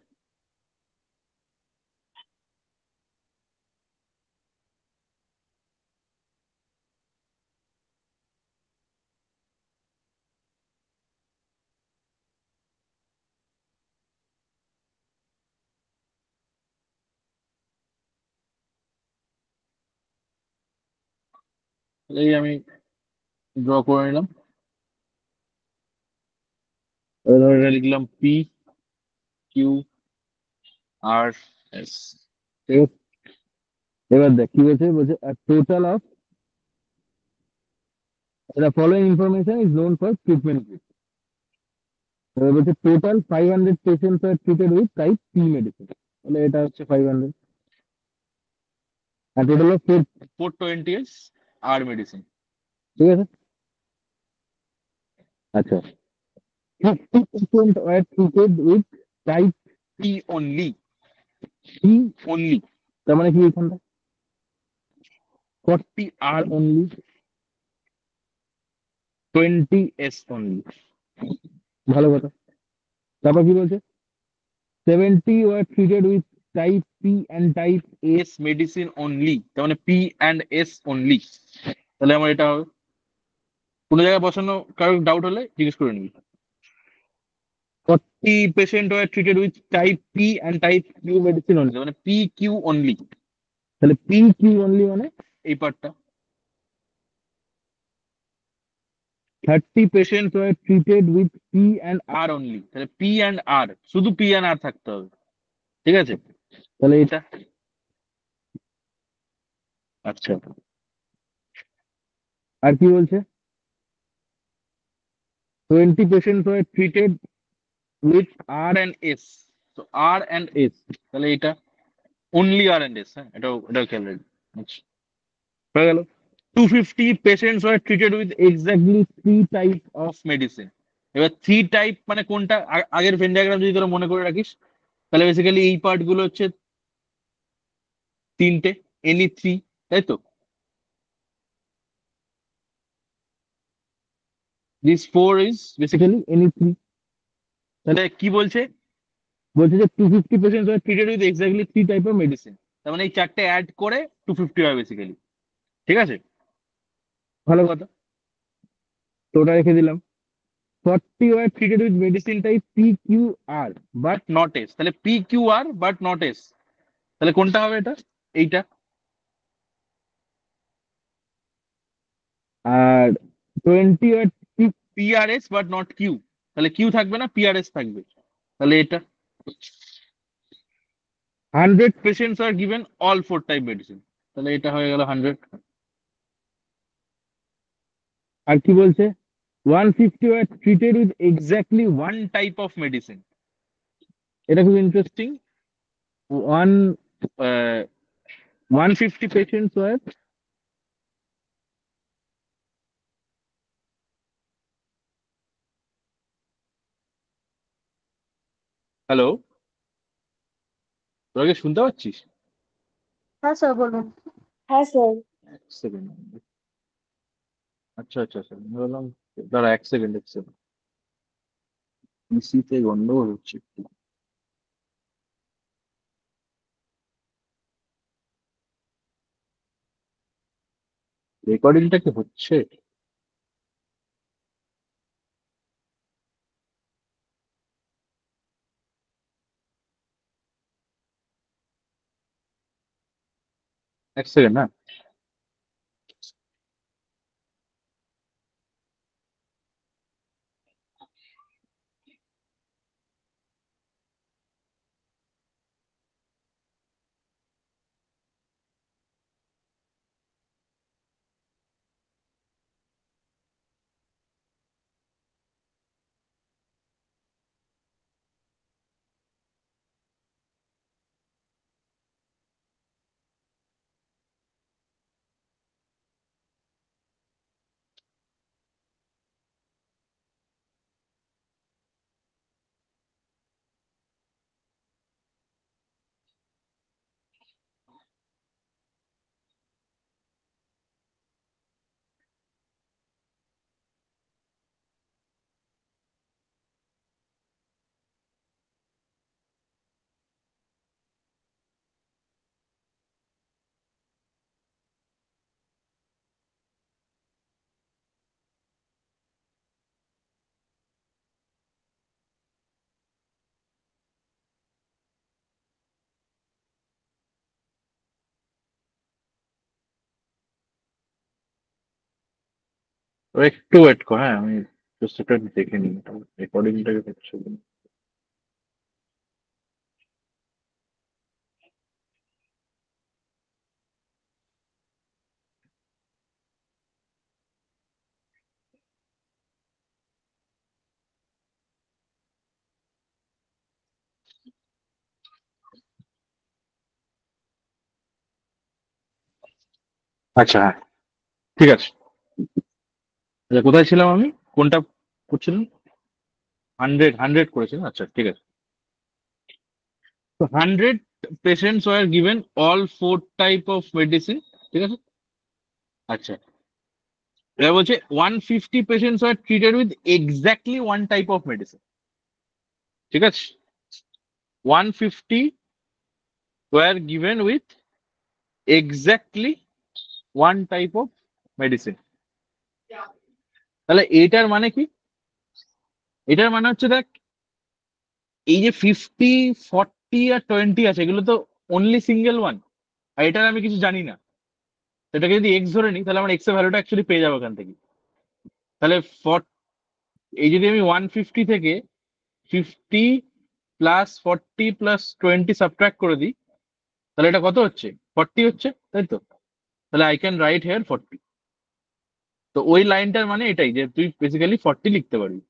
Speaker 1: এই আমি ড্র করে নিলাম, এবার এটা লিখলাম PQRS। ঠিক আছে? এবার দেখ কি বলছে, বলছে total of the following information is known for treatment group. এবার বলছে total 500 patients are treated with type P medicine, তাহলে এটা হচ্ছে 500, আর total of 420 is R medicine. ঠিক আছে? আচ্ছা, 50% were treated with type P only, P only, তার মানে কি এখানটা 40 R only, 20 S only। ভালো কথা। তারপর কি বলছে, 70 were treated with type P and type S medicine only, তার মানে P and S only, তাহলে আমার এটা হবে। কোনো জায়গায় বসানো কারোর ডাউট হলে জিজ্ঞেস করে নিবি। 40 patient were treated with type P and type Q medicine only, মানে PQ only, তাহলে PQ only মানে এই পার্টটা। 30 patient were treated with P and R only, তাহলে P and R, শুধু P and R থাকতে হবে। ঠিক আছে? তাহলে এটা আচ্ছা, আর কি বলছে, 20 patient were treated with R and S, তো R and S, তাহলে এটা অনলি R and S। হ্যাঁ, এটাও খেয়াল রাখবি। আচ্ছা, হয়ে গেল। 250 patients were treated with exactly 3 type of medicine. এবার 3 টাইপ মানে কোনটা, আগের ভেন ডায়াগ্রাম যদি তোরা মনে করে রাখিস, তাহলে বেসিক্যালি এই পার্ট গুলো হচ্ছে তিনটে, এনি 3, তাই তো? This 4 is basically any 3। তাহলে কি বলছে, বলছে যে 250 patients were treated with exactly 3 type of medicine, তার মানে এই চারটে অ্যাড করে 250 হয় বেসিক্যালি। ঠিক আছে? ভালো কথা, তো ওটা রেখে দিলাম। 40 were treated with medicine type PQR but not S, তাহলে PQR but not S, তাহলে কোনটা হবে এটা, এইটা। আর 20 were PRS but not Q, তাহলে Q থাকবে না, PRS থাকবে, তাহলে এটা। 100 patients are given all 4 type medicine, তাহলে এটা হয়ে গেল 100। আর কি বলছে, 150 were treated with exactly 1 type of medicine. এটা খুব interesting. One 150 patients were, hello, তোরা কি শুনতে পাচ্ছিস?
Speaker 2: হ্যাঁ স্যার বলুন।
Speaker 3: হ্যাঁ স্যার।
Speaker 1: এক সেকেন্ড। আচ্ছা আচ্ছা আচ্ছা, আমি বললাম দাঁড়া, এক সেকেন্ড, এক সেকেন্ড, পিসিতে গন্ডগোল হচ্ছে একটু। রেকর্ডিংটা কি হচ্ছে? এক সেকেন্ড, না। একটু ওয়েট কর, হ্যাঁ আমি জাস্ট এটা দেখে নিই রেকর্ডিংটাকে হচ্ছে কিনা। আচ্ছা হ্যাঁ, ঠিক আছে। আচ্ছা কোথায় ছিলাম আমি, কোনটা করছিলাম? 100 করেছিলাম, আচ্ছা ঠিক আছে। তো 100 patients were given all 4 type of medicine, ঠিক আছে। আচ্ছা এবার বলছে 150 patients were treated with exactly one type of medicine, ঠিক আছে। 150 were given with exactly one type of medicine. তাহলে এটার মানে কি? এটার মানে হচ্ছে দেখ, এই যে 50, 40 আর 20 আছে, এগুলো তো অনলি সিঙ্গেল ওয়ান, আর এটার আমি কিছু জানি না। এটাকে যদি এক্স ধরে নিই, তাহলে আমার এক্স এর ভ্যালুটা অ্যাকচুয়ালি পেয়ে যাবো এখান থেকে। তাহলে এই যদি আমি 150 থেকে 50 প্লাস 40 প্লাস 20 সাবট্রাক্ট করে দিই, তাহলে এটা কত হচ্ছে? 40 হচ্ছে, তাই তো? তাহলে আই ক্যান রাইট হেয়ার 40। তো ওই লাইনটার মানে এটাই যে তুই বেসিক্যালি 40 লিখতে পারবি।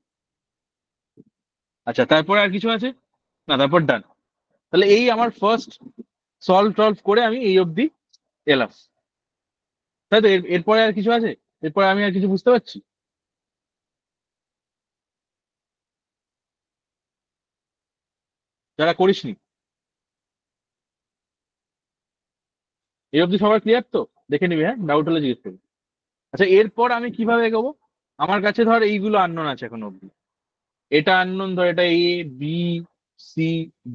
Speaker 1: আচ্ছা তারপরে আর কিছু আছে না? তারপর ডান। তাহলে এই আমার ফার্স্ট সলভ করে আমি এই অবধি এলাম, তাই তো? এরপরে আর কিছু আছে? এরপরে আমি আর কিছু বুঝতে পারছি? যারা করিসনি, এই অবধি সবার ক্লিয়ার তো? দেখে নিবি, হ্যাঁ ডাউট হলে জিজ্ঞেস করবি। আচ্ছা এরপর আমি কিভাবে এগোবো? আমার কাছে ধর এইগুলো আননোন আছে এখন অবধি। এটা আননোন, ধর এটা এ, বি, সি,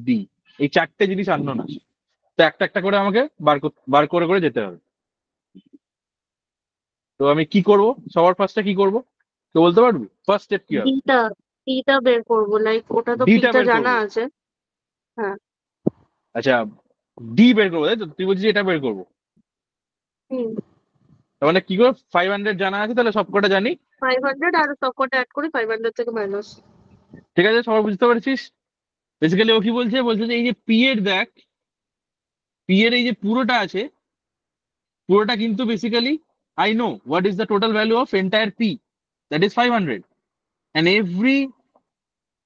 Speaker 1: ডি, এই চারটে জিনিস আননোন আছে। তো একটা একটা করে আমাকে বার করে করে যেতে হবে। তো আমি কি করব? সবার ফার্স্টে কি করব কেউ বলতে পারবি? ফার্স্ট স্টেপ কি হবে?
Speaker 2: ডিটা ডিটা বের করবো, লাইক ওটা তো
Speaker 1: ডিটা
Speaker 2: পিটা
Speaker 1: বের
Speaker 2: জানা
Speaker 1: করবো।
Speaker 2: আছে। হ্যাঁ।
Speaker 1: আচ্ছা ডি বের করবো, তাই তো? তুই বলছিস এটা বের করবো,
Speaker 2: হুম।
Speaker 1: তার মানে কি করে? 500 জানা আছে, তাহলে সবকটা জানি।
Speaker 2: 500 আর সবকটা অ্যাড করি, 500 থেকে মাইনাস।
Speaker 1: ঠিক আছে, সবাই বুঝতে পারছিস? বেসিক্যালি ও কি বলছে? বলছে যে এই যে পি এর দেখ, পি এর এই যে পুরোটা আছে, পুরোটা কিন্তু basically I know what is the total value of entire P, that is 500, and every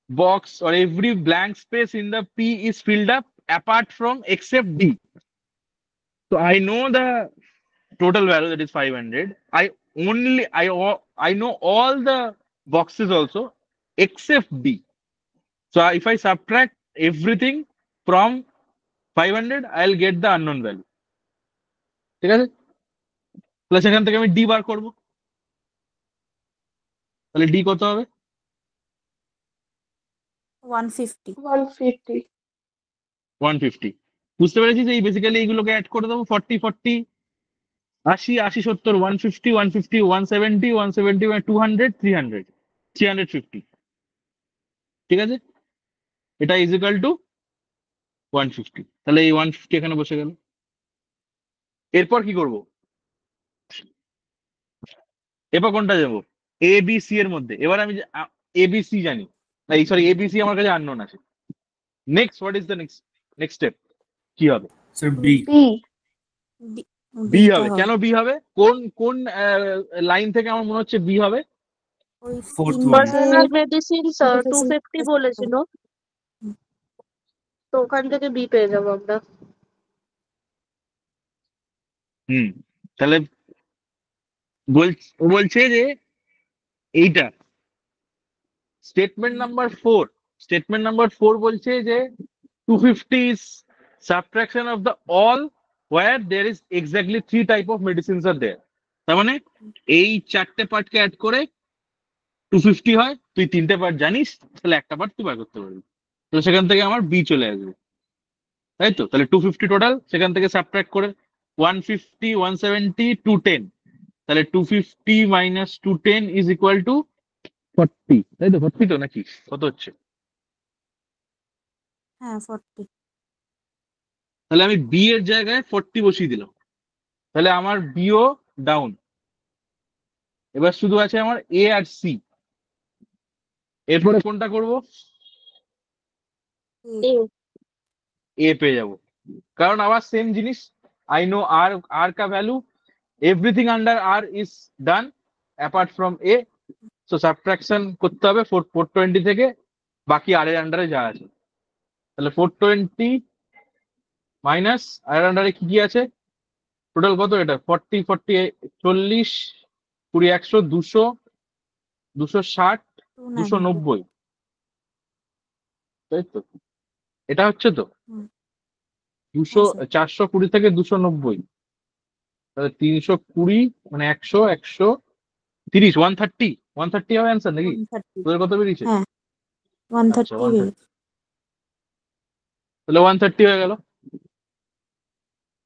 Speaker 1: box or every blank space in the P is filled up apart from except D. So I know the total value, that is 500. I know all the boxes also except D. So if I subtract everything from 500, I'll get the unknown value. ঠিক আছে? তাহলে সেখান থেকে আমি ডি বার করবো। তাহলে ডি কত হবে?
Speaker 6: 150
Speaker 3: 150
Speaker 1: 150। বুঝতে পেরেছিস? এই বেসিক্যালি এইগুলোকে অ্যাড করে দেবো, 40, 40, 80, 80, 70, 150, 150, 170, 170, 200, 300, 350, ঠিক আছে? এটা ইজ ইকাল টু 150। তাহলে এই 150 এখানে বসে গেল। এরপর কি করব? এরপর কোনটা যাবো? এ বি সি এর মধ্যে। এবার আমি এ বি সি জানি, এই সরি এ বি সি আমার কাছে আননোন আছে। Next what is the next step? কি হবে?
Speaker 4: Sir B.
Speaker 3: B
Speaker 1: B
Speaker 6: beta
Speaker 1: হবে।
Speaker 6: হবে
Speaker 1: কেন বি হবে? কোন কোন লাইন থেকে আমার মনে হচ্ছে বি হবে?
Speaker 6: ওই
Speaker 4: Fourth one.
Speaker 2: Personal medicine sir
Speaker 6: তিনটে
Speaker 2: 250 বলেছিল, তো ওখান থেকে বি পেয়ে যাবো আমরা।
Speaker 1: হুম। তাহলে ও বলছে যে এইটা স্টেটমেন্ট নাম্বার 4 বলছে যে 250 is subtraction of the all where there is exactly 3 type of medicines are there. তার মানে এই চারটে পার্টকে অ্যাড করে 250 হয়। তুই তিনটে পার্ট জানিস, তাহলে একটা পার্ট তুই বার করতে পারবি। তাহলে সেখান থেকে আমার বি চলে আসবে, তাই তো? তাহলে 250 টোটাল, সেখান থেকে সাবট্রাক্ট করে 150, 170, 210, তাহলে 250 মাইনাস 210 ইজ ইকুয়াল টু 40, তাই তো? 40 তো নাকি কত হচ্ছে?
Speaker 6: হ্যাঁ 40
Speaker 1: তাহলে আমি বি এর জায়গায় 40 বসিয়ে দিলাম, তাহলে আমার বিও ডাউন। এবার শুধু আছে আমার এ আর সি। এরপরে কোনটা করব?
Speaker 2: A,
Speaker 1: এ পেয়ে যাব, কারণ আবার সেম জিনিস, আই নো আর, আর কা value, everything under R is done apart from A. So subtraction করতে হবে 420 থেকে বাকি আর এর আন্ডারে যা আছে। তাহলে 420 মাইনাস আর এর আন্ডারে কি কি আছে, টোটাল কত এটা, 40 40 40 20 100 200 260
Speaker 6: 290
Speaker 1: 290, তাই তো? এটা হচ্ছে তো
Speaker 6: হুম,
Speaker 1: 200
Speaker 6: স্যার
Speaker 1: 420 থেকে 290, তাহলে 320 মানে 100 130 130 130 হবে অ্যান্সার নাকি?
Speaker 6: 130
Speaker 1: তোদের কত বেরিয়েছে?
Speaker 6: হ্যাঁ
Speaker 1: আচ্ছা
Speaker 6: 130
Speaker 1: 130, তাহলে 130 হয়ে গেল।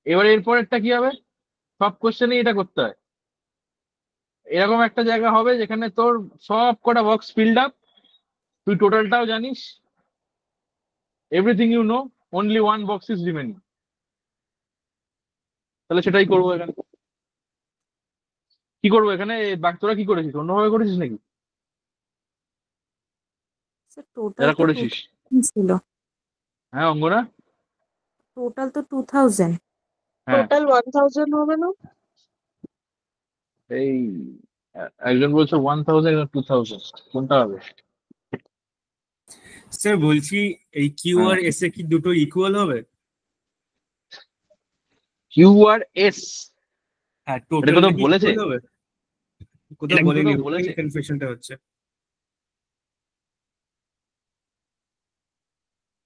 Speaker 1: এবার এরপরেরটা কি হবে? সব কোশ্চেনে এটা করতে হয়। এরকম একটা জায়গা হবে যেখানে তোর সব কটা বক্স ফিল্ড আপ, তুই টোটালটাও জানিস, everything you know, only one box is remaining. তাহলে সেটাই করবো এখানে। কি করবো এখানে? তোরা কি করেছিস, অন্যভাবে করেছিস নাকি?
Speaker 6: স্যার টোটাল
Speaker 1: যারা
Speaker 6: তো
Speaker 1: করেছিস,
Speaker 6: 2000 ছিল,
Speaker 1: হ্যাঁ অঙ্গনা,
Speaker 6: টোটাল তো 2000।
Speaker 1: হ্যাঁ
Speaker 2: total 1000 হবে না?
Speaker 1: এই একজন বলছে 1000 2000, কোনটা হবে?
Speaker 4: স্যার বলছি এই কিউ
Speaker 1: হ্যাঁ,
Speaker 4: আর এস এ কি দুটো ইকুয়াল হবে?
Speaker 1: কিউ আর এস,
Speaker 4: হ্যাঁ
Speaker 1: এটা
Speaker 4: টোটালটা
Speaker 1: কোথাও
Speaker 4: কি
Speaker 1: বলেছে?
Speaker 4: ইকুয়াল হবে?
Speaker 1: এটা
Speaker 4: কোথাও
Speaker 1: কি
Speaker 4: বলেনি,
Speaker 1: কোথাও
Speaker 4: ওখানেই
Speaker 1: বলেছে?
Speaker 4: কনফিউশনটা হচ্ছে।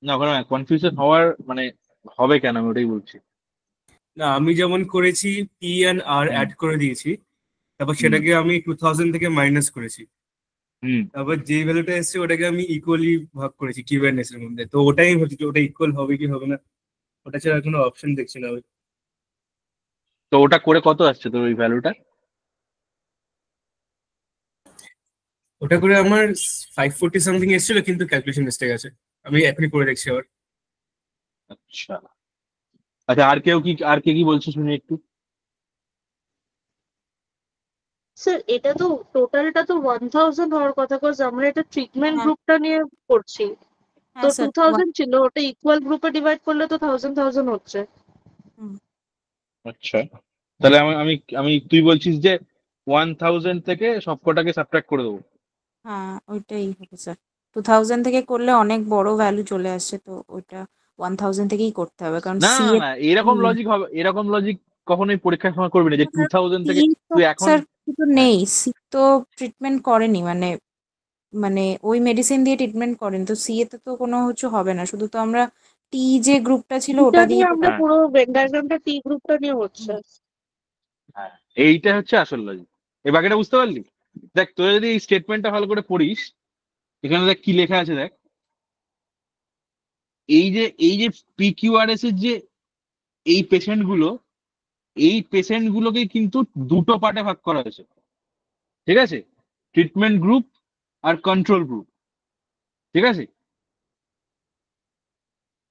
Speaker 1: না ওখানে কনফিউশন হওয়ার মানে হবে কেন, আমি ওটাই বলছি।
Speaker 4: না আমি যেমন করেছি P and R
Speaker 1: hmm
Speaker 4: add করে দিয়েছি, তারপর
Speaker 1: হুম
Speaker 4: সেটাকে আমি 2000 থেকে মাইনাস করেছি,
Speaker 1: হুম।
Speaker 4: তারপর যে ভ্যালুটা এসেছে ওটাকে আমি ইকুয়ালি ভাগ করেছি কিউ অ্যান্ড এস এর মধ্যে। তো ওটাই হচ্ছে যে ওটা ইকুয়াল হবে কি হবে না, ওটা ছাড়া কোনো অপশন দেখছি না আমি।
Speaker 1: তো ওটা করে কত আসছে তোর ওই ভ্যালুটা?
Speaker 4: ওটা করে আমার 540 সামথিং এসেছিল, কিন্তু ক্যালকুলেশন মিস্টেক আছে, আমি এখনই করে দেখছি আবার।
Speaker 1: আচ্ছা আচ্ছা, আর কে কি বলছে শুনি একটু।
Speaker 2: স্যার এটা তো টোটালটা তো 1000 হওয়ার কথা, কজ আমরা এটা ট্রিটমেন্ট
Speaker 6: হ্যাঁ
Speaker 2: গ্রুপটা নিয়ে করছি। তো
Speaker 6: হ্যাঁ স্যার
Speaker 2: 2000 ছিল, ওটা ইকুয়াল গ্রুপে ডিভাইড করলে তো 1000 হচ্ছে।
Speaker 1: আচ্ছা, তাহলে আমি আমি আমি তুই বলছিস যে 1000 থেকে সবকটাকে সাবট্রাক্ট করে দেবো?
Speaker 6: হ্যাঁ ওইটাই হবে স্যার। 2000 থেকে করলে অনেক বড় ভ্যালু চলে আসছে, তো ওইটা 1000 থেকেই করতে হবে, কারণ
Speaker 1: না
Speaker 6: সি
Speaker 1: না
Speaker 6: এর
Speaker 1: না, এরকম লজিক হবে, এরকম লজিক কখনোই পরীক্ষার সময় করবি না যে 2000
Speaker 6: সি
Speaker 1: থেকে
Speaker 6: তো
Speaker 1: তুই এখন।
Speaker 6: স্যার কিছু
Speaker 1: হ্যাঁ
Speaker 6: নেই, সি তো ট্রিটমেন্ট করেনি, মানে মানে ওই মেডিসিন দিয়ে ট্রিটমেন্ট করেন, তো সি এতে তো কোনো কিছু হবে না, শুধু তো আমরা টি যে গ্রুপটা ছিল
Speaker 2: এটা
Speaker 6: ওটা দিয়ে
Speaker 2: নিয়ে আমরা
Speaker 1: হ্যাঁ
Speaker 2: পুরো ভেন ডায়াগ্রামটা টি গ্রুপটা নিয়ে হচ্ছে।
Speaker 1: হ্যাঁ, এইটা হচ্ছে আসল লজিক। এই বাকিটা বুঝতে পারলি? দেখ তুই যদি এই স্টেটমেন্টটা ভালো করে পড়িস, এখানে দেখ কি লেখা আছে, দেখ এই যে পিকিউআরএস এর যে এই পেশেন্ট গুলো, এই পেশেন্ট গুলোকে কিন্তু দুটো পার্টে ভাগ করা হয়েছে, ঠিক আছে? ট্রিটমেন্ট গ্রুপ আর কন্ট্রোল গ্রুপ, ঠিক আছে?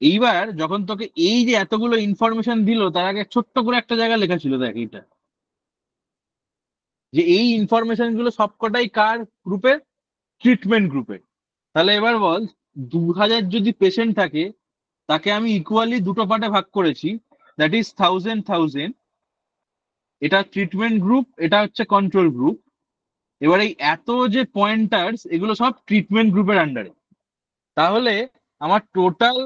Speaker 1: এইবার যখন তোকে এই যে এতগুলো ইনফরমেশন দিল, তার আগে ছোট্ট করে একটা জায়গা লেখা ছিল, দেখ এইটা, যে এই ইনফরমেশন গুলো সবকটাই কার গ্রুপে? ট্রিটমেন্ট গ্রুপে। তাহলে এবার বল, 2000 যদি পেশেন্ট থাকে, তাকে আমি ইকুয়ালি দুটো পার্টে ভাগ করেছি, দ্যাট ইজ 1000 এটা ট্রিটমেন্ট গ্রুপ, এটা হচ্ছে কন্ট্রোল গ্রুপ। এবার এই এত যে পয়েন্টার্স, এগুলো সব ট্রিটমেন্ট গ্রুপের আন্ডারে। তাহলে আমার টোটাল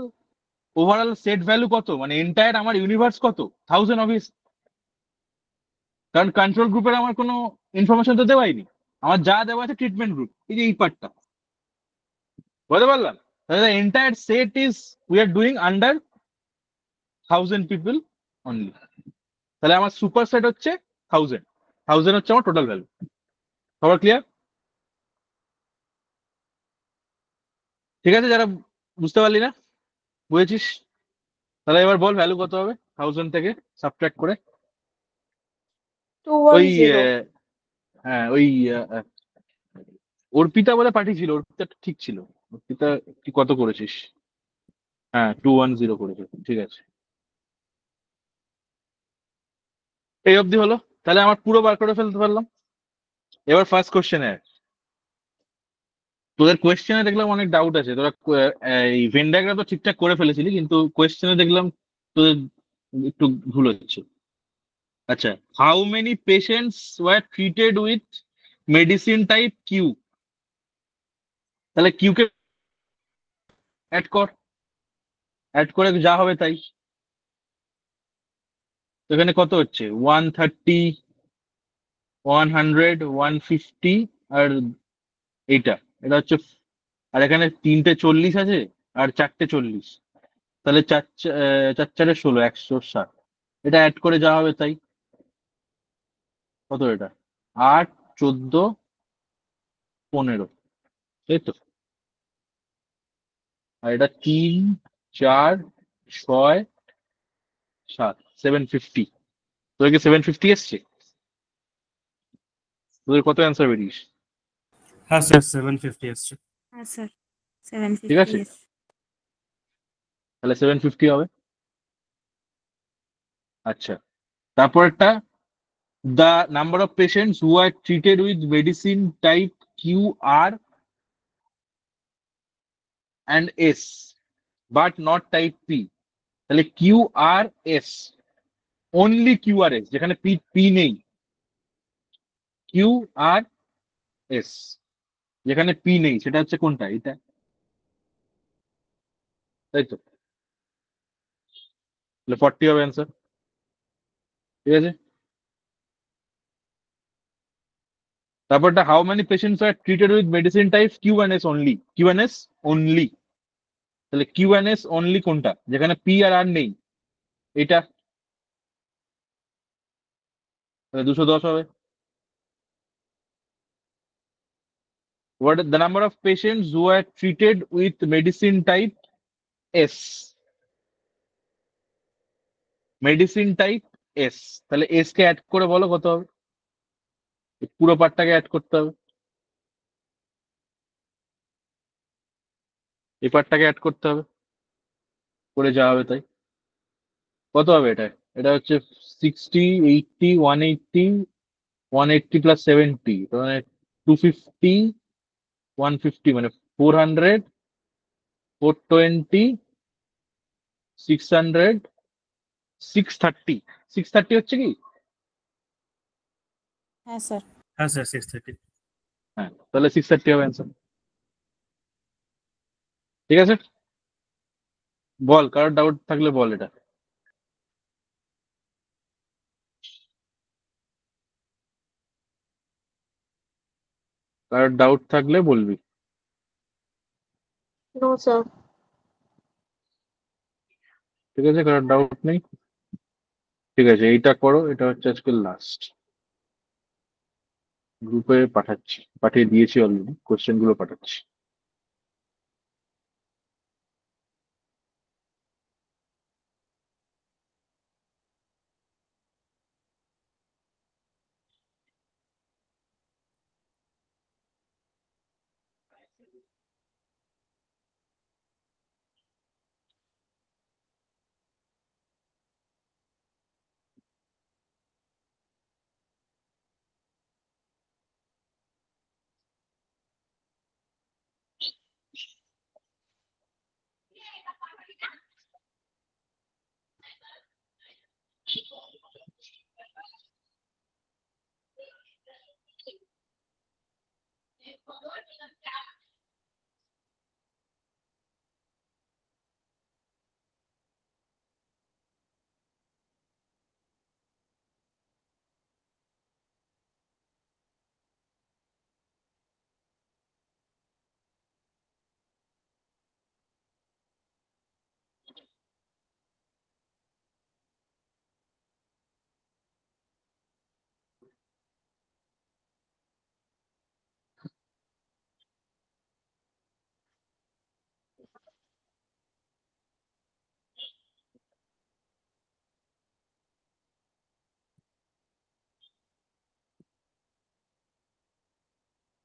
Speaker 1: ওভারঅল সেট ভ্যালু কত, মানে এন্টায়ার আমার ইউনিভার্স কত? 1000 অবভিয়াস, কারণ কন্ট্রোল গ্রুপের আমার কোনো ইনফরমেশন তো দেওয়াইনি। আমার যা দেওয়া আছে ট্রিটমেন্ট গ্রুপ, এই যে এই পার্টটা, বুঝতে পারলাম? তাহলে entire set is we are doing under 1000 people only. তাহলে আমার সুপার সেট হচ্ছে 1000, 1000 হচ্ছে আমার টোটাল ভ্যালু। সবার ক্লিয়ার? ঠিক আছে, যারা বুঝতে পারলি না, বুঝেছিস? তাহলে এবার বল ভ্যালু কত হবে 1000 থেকে সাবট্রাক্ট করে? ওই
Speaker 3: 210।
Speaker 1: হ্যাঁ ওই আহ, অর্পিতা বলে পাঠিয়েছিল, অর্পিতা ঠিক ছিল। অর্পিতা তুই কত করেছিস? হ্যাঁ 210 করেছে, ঠিক আছে। এই অবধি হলো, তাহলে আমার পুরো বার করে ফেলতে পারলাম। এবার ফার্স্ট কোশ্চেনে তোদের কোয়েশ্চেনে দেখলাম অনেক ডাউট আছে, তোরা এই ভেন ডায়াগ্রাম তো ঠিকঠাক করে ফেলেছিলি, কিন্তু কোয়েশ্চেনে দেখলাম তোদের একটু ভুল হচ্ছে। আচ্ছা, how many patients were treated with medicine type Q, তাহলে কিউ কে অ্যাড কর, অ্যাড করে যা হবে তাই। তো এখানে কত হচ্ছে? 130, 100, 150, আর এইটা, এটা হচ্ছে। আর এখানে 3টে 40 আছে, আর 4টে 40, তাহলে 4 4 16, 160। এটা অ্যাড করে যা হবে তাই। কত এটা? 8, 14, 15, তাই তো। আর এটা 3, 4, 6, 7, 750। তোদের কি 750 এসছে? তোদের কত অ্যান্সার বেরিয়েছে?
Speaker 4: হ্যাঁ স্যার 750 আসছে।
Speaker 6: হ্যাঁ স্যার, 750
Speaker 1: ঠিক আছে,
Speaker 6: yes.
Speaker 1: তাহলে 750 হবে। আচ্ছা, তারপরটা, the number of patients who are treated with medicine type Q R and S but not type P, তাহলে Q R S, only Q R S, যেখানে পি পি নেই। কিউ আর এস, যেখানে পি নেই, সেটা হচ্ছে কোনটা? এটা, তাই তো। তাহলে 40 হবে অ্যান্সার। ঠিক আছে, তারপরটা, how many patients are treated with medicine type Q and S only, Q and S only, তাহলে কিউ এন এস অনলি কোনটা, যেখানে পি আর আর নেই? এটা, তাহলে 210 হবে। What is the number of patients who are treated with medicine type S? Medicine type S, তাহলে এস কে অ্যাড করে বলো কত হবে। এই পুরো পার্টটাকে অ্যাড করতে হবে, এই পার্টটাকে অ্যাড করতে হবে, করে যা হবে তাই। কত হবে এটা? এটা হচ্ছে 60, 80, 180, 180 প্লাস 70, মানে 250, 150, মানে 400, 420, 600, 630, 630 হচ্ছে কি?
Speaker 6: হ্যাঁ স্যার।
Speaker 4: হ্যাঁ স্যার 630।
Speaker 1: হ্যাঁ, তাহলে 630 হবে অ্যান্সার। ঠিক আছে, বল, কারোর ডাউট থাকলে বল এটা। কারোর ডাউট থাকলে বলবি।
Speaker 2: No sir.
Speaker 1: ঠিক আছে, কারোর ডাউট নেই। ঠিক আছে, এইটা করো, এটা হচ্ছে আজকে লাস্ট। গ্রুপে পাঠাচ্ছি, পাঠিয়ে দিয়েছি অলরেডি, কোশ্চেন গুলো পাঠাচ্ছি।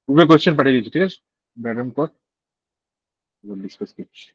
Speaker 1: গ্রুপে কোশ্চেন পাঠিয়ে দিচ্ছি, ঠিক আছে, ম্যাডাম পর ডিসকাস করছি।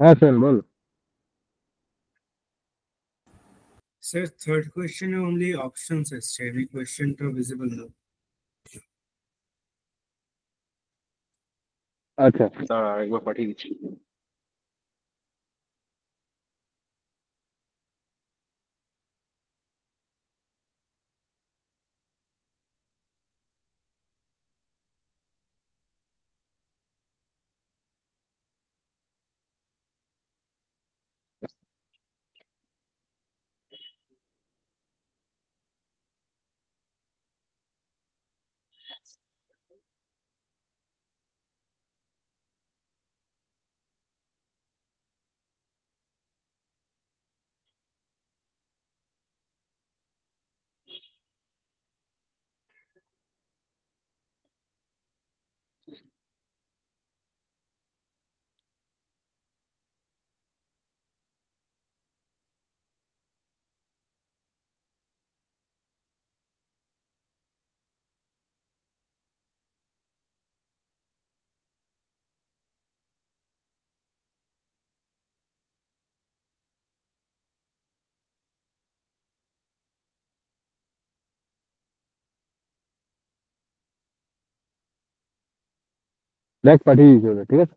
Speaker 1: হ্যাঁ স্যার বল।
Speaker 4: স্যার থার্ড কোয়েশ্চেনে অনলি অপশনস এসছে, এনি কোয়েশ্চেনটা ভিজিবল না।
Speaker 1: আচ্ছা দাঁড়া একবার পাঠিয়ে দিচ্ছি। দেখ পাঠিয়ে দিচ্ছি ওটা, ঠিক আছে।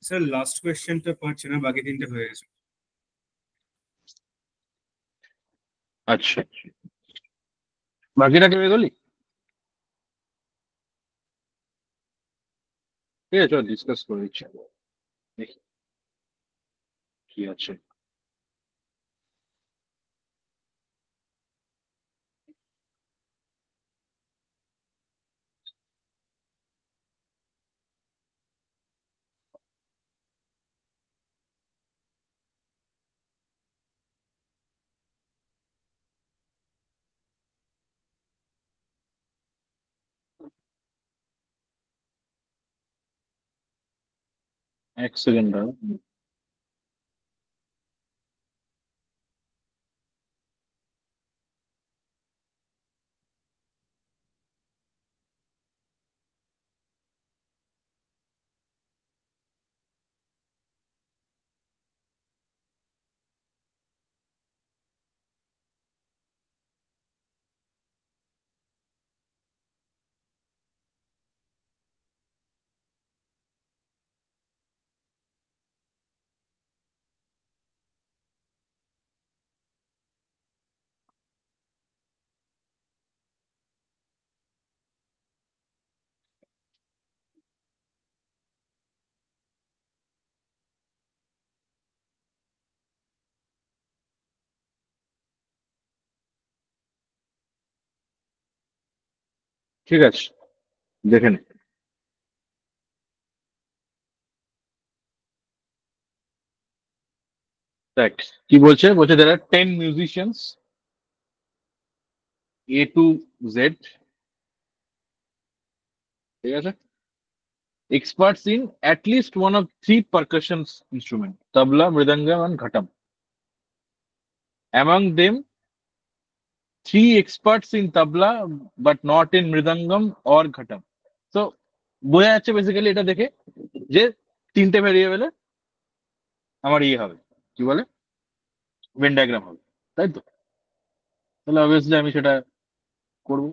Speaker 4: স্যার লাস্ট কোয়েশ্চেনটা পারছি না, বাকি তিনটে হয়ে গেছে।
Speaker 1: আচ্ছা বাকিটা কেমন গেলি? ঠিক আছে চল ডিসকাস করে দিচ্ছি, দেখি কি আছে। এক সেকেন্ড দাঁড়া। ঠিক আছে দেখে নে। দেখ কি বলছে, বলছে there are 10 musicians A to Z, ঠিক আছে, experts in at least one of three percussion instruments, tabla, mridangam and ghatam. Among them, three experts in tabla but not in mridangam or ghatam. So বোঝা যাচ্ছে বেসিক্যালি এটা দেখে যে তিনটে ভেরিয়েবলে আমার ইয়ে হবে, কি বলে, ভেন ডায়াগ্রাম হবে, তাই তো? তাহলে অবভিয়াসলি আমি সেটা করবো।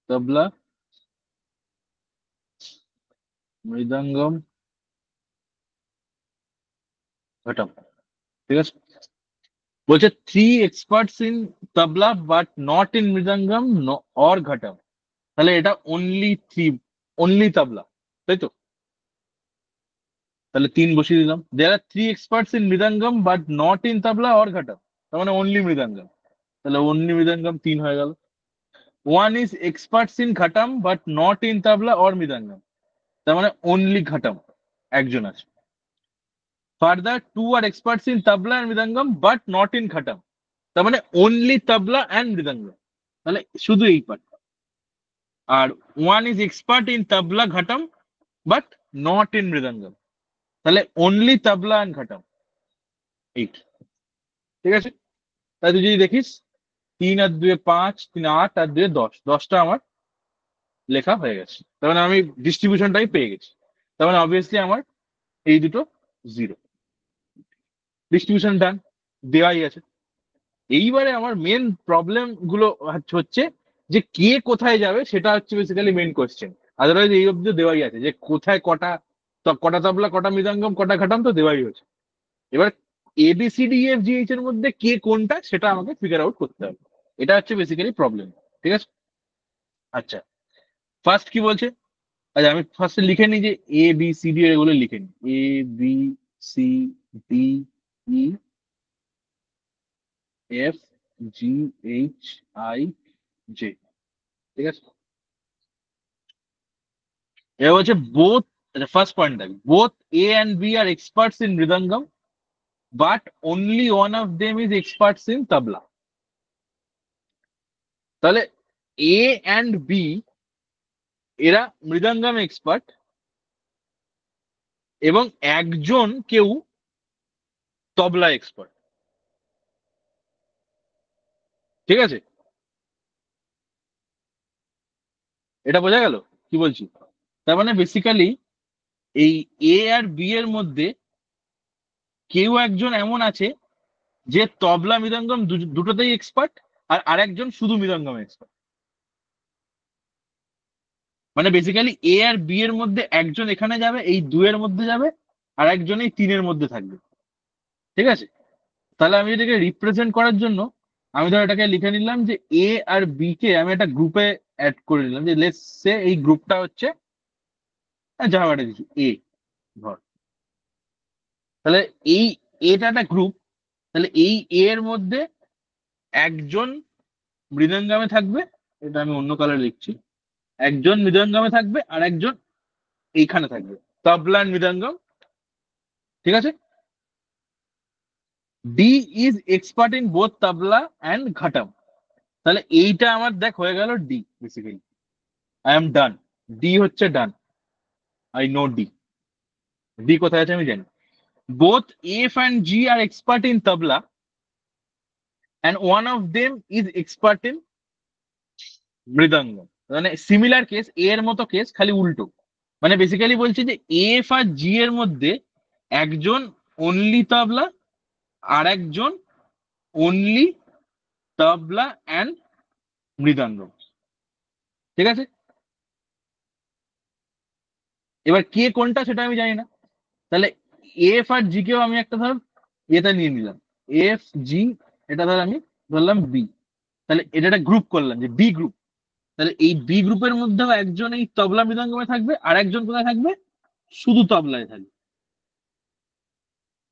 Speaker 1: তবলা, মৃদঙ্গম, ঘটম, ঠিক আছে। বলছে three experts in tabla but not in mridangam or ghatam, তাহলে এটা অনলি থ্রি, অনলি তবলা, তাই তো? তাহলে তিন বসিয়ে দিলাম। There are three experts in mridangam but not in tabla or ghatam, তার মানে অনলি মৃদঙ্গম, তাহলে অনলি মৃদঙ্গম তিন হয়ে গেল। One is experts in ghatam but not in tabla or mridangam, তার মানে অনলি ঘটম একজন আছে। Further two are experts in tabla and mridangam but not in ghatam, তার মানে অনলি তবলা এন্ড মৃদঙ্গম, তাহলে শুধু এই পার্ট। আর one is expert in tabla ghatam but not in mridangam. তাহলে অনলি তবলা অ্যান্ড ঘাটাম 8। ঠিক আছে, তাই তুই যদি দেখিস 3 আর 2 5, 3 8 আর 2 10, 10টা আমার লেখা হয়ে গেছে। তার মানে আমি ডিস্ট্রিবিউশনটাই পেয়ে গেছি। তার মানে অবভিয়াসলি আমার এই দুটো 0, ডিস্ট্রিবিউশন ডান, দেওয়াই আছে। এইবারে আমার মেন প্রবলেম গুলো হচ্ছে যে কে কোথায় যাবে, সেটা হচ্ছে বেসিক্যালি মেন কোয়েশ্চেন। আদারওয়াইজ এই অব্দি দেওয়াই আছে যে কোথায় কটা কটা তবলা, কটা মৃদঙ্গম, কটা ঘাটাম তো দেওয়াই হচ্ছে। এবার ABCDEFGH এর মধ্যে কে কোনটা সেটা আমাকে ফিগার আউট করতে হবে। এটা হচ্ছে বেসিক্যালি প্রবলেম। ঠিক আছে, আচ্ছা ফার্স্ট কি বলছে? আচ্ছা আমি ফার্স্টে লিখে নিই যে ABCD এগুলো লিখে নিই, ABCDEFGHIJ। ঠিক আছে, এবার বলছে বোথ, ফার্স্ট পয়েন্ট দেখ, both A and B are experts in mridangam but only one of them is experts in tabla. তাহলে A and B এরা মৃদঙ্গম এক্সপার্ট এবং একজন কেউ তবলা এক্সপার্ট। ঠিক আছে, এটা বোঝা গেল কি বলছি? তার মানে বেসিক্যালি এই A আর B এর মধ্যে কেউ একজন এমন আছে যে তবলা মৃদঙ্গম দুটোতেই এক্সপার্ট, আর আরেকজন শুধু মৃদঙ্গম এক্সপার্ট। মানে বেসিক্যালি A আর B এর মধ্যে একজন এখানে যাবে, এই 2 এর মধ্যে যাবে, আর একজন এই 3 এর মধ্যে থাকবে। ঠিক আছে, তাহলে আমি এটাকে রিপ্রেজেন্ট করার জন্য আমি ধর এটাকে লিখে নিলাম যে A আর B কে আমি একটা গ্রুপে অ্যাড করে নিলাম, যে লেটস সে এই গ্রুপটা হচ্ছে যা একটা কিছু A ধর। তাহলে এই এটা একটা গ্রুপ, তাহলে এই A এর মধ্যে একজন মৃদঙ্গমে থাকবে, এটা আমি অন্য কালার লিখছি, একজন মৃদঙ্গমে থাকবে আর একজন এইখানে থাকবে, তবলা and মৃদঙ্গম। ঠিক আছে, D is expert in both tabla and ghatam. তাহলে এইটা আমার দেখ হয়ে গেল D। Basically I am done, D হচ্ছে done, I know D। D কোথায় আছে আমি জানি। Both F and G are expert in tabla and one of them is expert in mridangam. মানে সিমিলার কেস, A এর মতো কেস, খালি উল্টো। মানে বেসিক্যালি বলছে যে F আর G এর মধ্যে একজন অনলি তবলা আর একজন অনলি তবলা অ্যান্ড মৃদঙ্গম। ঠিক আছে, এবার কে কোনটা সেটা আমি জানি না। তাহলে F আর G কেও আমি একটা ধর এটা নিয়ে নিলাম, FG, এটা ধর আমি ধরলাম B। তাহলে এটা একটা গ্রুপ করলাম যে B গ্রুপ। তাহলে এই B গ্রুপের মধ্যেও একজন এই তবলা মৃদঙ্গমে থাকবে, আর একজন কোথায় থাকবে, শুধু তবলায় থাকবে।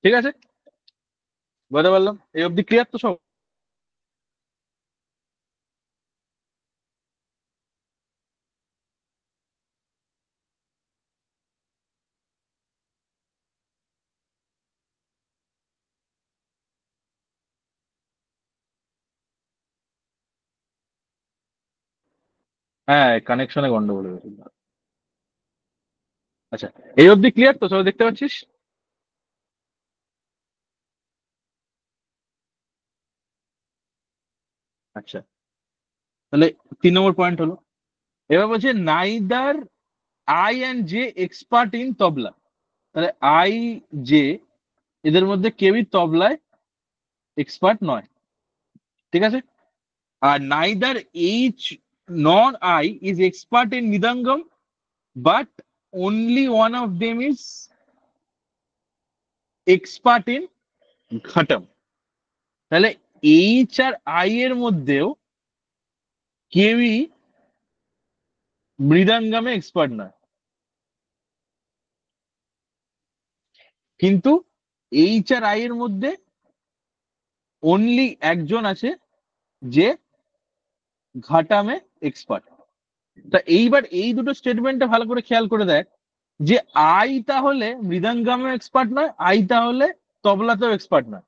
Speaker 1: ঠিক আছে, বলতে পারলাম? এই অব্দি ক্লিয়ার তো সব? হ্যাঁ, কানেকশনে গন্ডগোল হয়েছিল। আচ্ছা, এই অব্দি ক্লিয়ার তো সব, দেখতে পাচ্ছিস? আচ্ছা, তাহলে 3 নম্বর পয়েন্ট হলো। এবার বলছে neither I and J expert in tabla. তাহলে আই জে এদের মধ্যে কেউই তবলায় এক্সপার্ট নয়। ঠিক আছে, আর neither H nor I is expert in mridangam but only one of them is expert in ghatam. তাহলে এইচ আর আই এর মধ্যেও কেউই মৃদঙ্গমে এক্সপার্ট নয়, কিন্তু এইচ আর আই এর মধ্যে অনলি একজন আছে যে ঘাটামে এক্সপার্ট। তা এইবার এই দুটো স্টেটমেন্টটা ভালো করে খেয়াল করে দেখ যে আই তাহলে মৃদঙ্গমে এক্সপার্ট নয়, আই তাহলে তবলাতেও এক্সপার্ট নয়।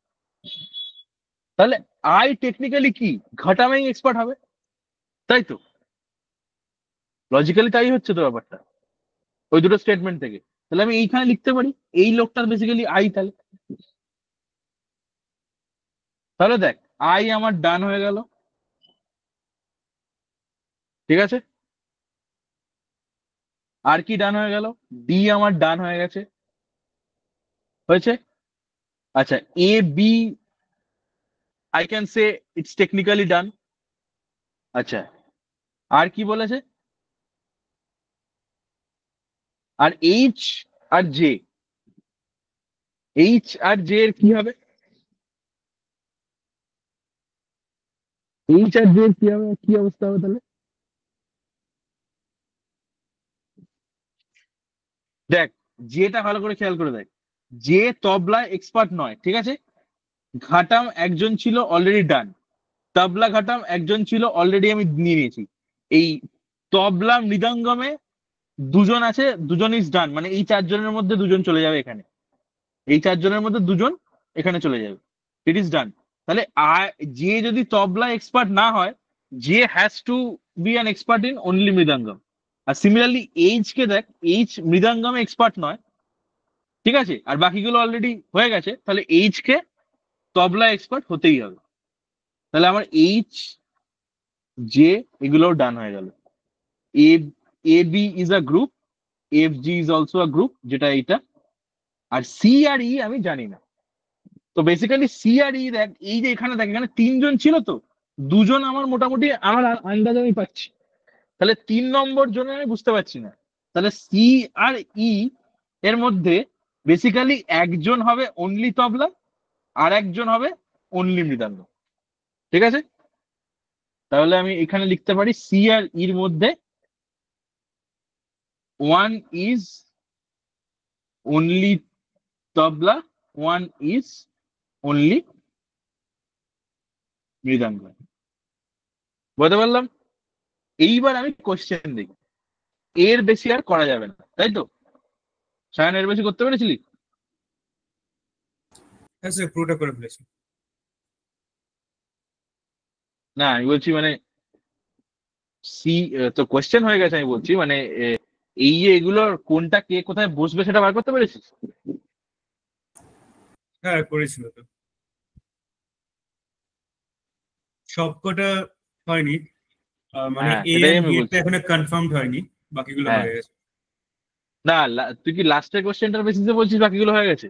Speaker 1: তাহলে আই টেকনিক্যালি কি ঘাটামেই এক্সপার্ট হবে, তাই তো? লজিক্যালি তাই হচ্ছে তো ব্যাপারটা। ওই দুটো স্টেটমেন্ট থেকে। তাহলে আমি এইখানে লিখতে পারি এই লোকটা বেসিক্যালি আই। তাহলে তাহলে দেখ আই আমার ডান হয়ে গেল, ঠিক আছে। আর কি ডান হয়ে গেল? ডি আমার ডান হয়ে গেছে, হয়েছে। আচ্ছা, A B I can say it's technically done. আচ্ছা, আর কি বলেছে? আর এইচ আর জে, এইচ আর জে এর কি হবে? এইচ আর জে এর কি হবে, কি অবস্থা হবে তাহলে? দেখ, যেটা ভালো করে খেয়াল করে দেখ, যে তবলায় এক্সপার্ট নয়, ঠিক আছে। ঘাটাম একজন ছিল অলরেডি ডান, তবলা ঘাটাম একজন ছিল অলরেডি আমি নিয়ে নিয়েছি। এই তবলা মৃদঙ্গমে দুজন আছে, দুজন ইজ ডান, মানে এই চারজনের মধ্যে দুজন চলে যাবে এখানে, এই চারজনের মধ্যে দুজন এখানে চলে যাবে, ইট ইজ ডান। তাহলে যে যদি তবলা এক্সপার্ট না হয়, যে has to be an expert in only mridangam. আর সিমিলারলি এইচ কে দেখ, এইচ মৃদঙ্গমে এক্সপার্ট নয়, ঠিক আছে, আর বাকিগুলো অলরেডি হয়ে গেছে, তাহলে এইচ কে তবলা এক্সপার্ট হতেই হবে। তাহলে আমার এইচ জে এগুলোও ডান হয়ে গেল। A A B is a group, F G is also a group, যেটা এইটা। আর সি আর ই আমি জানি না। তো বেসিক্যালি সি আর ই দেখ, এই যে এখানে দেখ, এখানে তিনজন ছিল, তো দুজন আমার মোটামুটি আমার আন্দাজ আমি পাচ্ছি। তাহলে 3 নম্বর জন্য আমি বুঝতে পারছি না। তাহলে সি আর ই এর মধ্যে বেসিক্যালি একজন হবে অনলি তবলা, আর একজন হবে অনলি মৃদঙ্গ, ঠিক আছে। তাহলে আমি এখানে লিখতে পারি সি আর ইর মধ্যে one is only tabla, one is only mridangam. বলতে পারলাম? এইবার আমি কোশ্চেন দেখি, এর বেশি আর করা যাবে না, তাই তো? সায়ন, এর বেশি করতে পেরেছিলি?
Speaker 4: হ্যাঁ স্যার, পুরোটা করে ফেলেছি।
Speaker 1: না, আমি বলছি মানে সি, তো কোশ্চেন হয়ে গেছে, আমি বলছি মানে এই যে এগুলোর কোনটা কে কোথায় বসবে সেটা বার করতে পেরেছিস?
Speaker 4: হ্যাঁ করেছিল তো, সবকটা হয়নি। মানে
Speaker 1: হ্যাঁ,
Speaker 4: এ
Speaker 1: সেটাই
Speaker 4: আর
Speaker 1: আমি
Speaker 4: বি এরটা
Speaker 1: বলছি।
Speaker 4: এখনো কনফার্মড হয়নি, বাকিগুলো
Speaker 1: হ্যাঁ,
Speaker 4: হয়ে গেছে।
Speaker 1: না, তুই কি লাস্টের কোশ্চেনটার বেসিসে বলছিস বাকিগুলো হয়ে গেছে?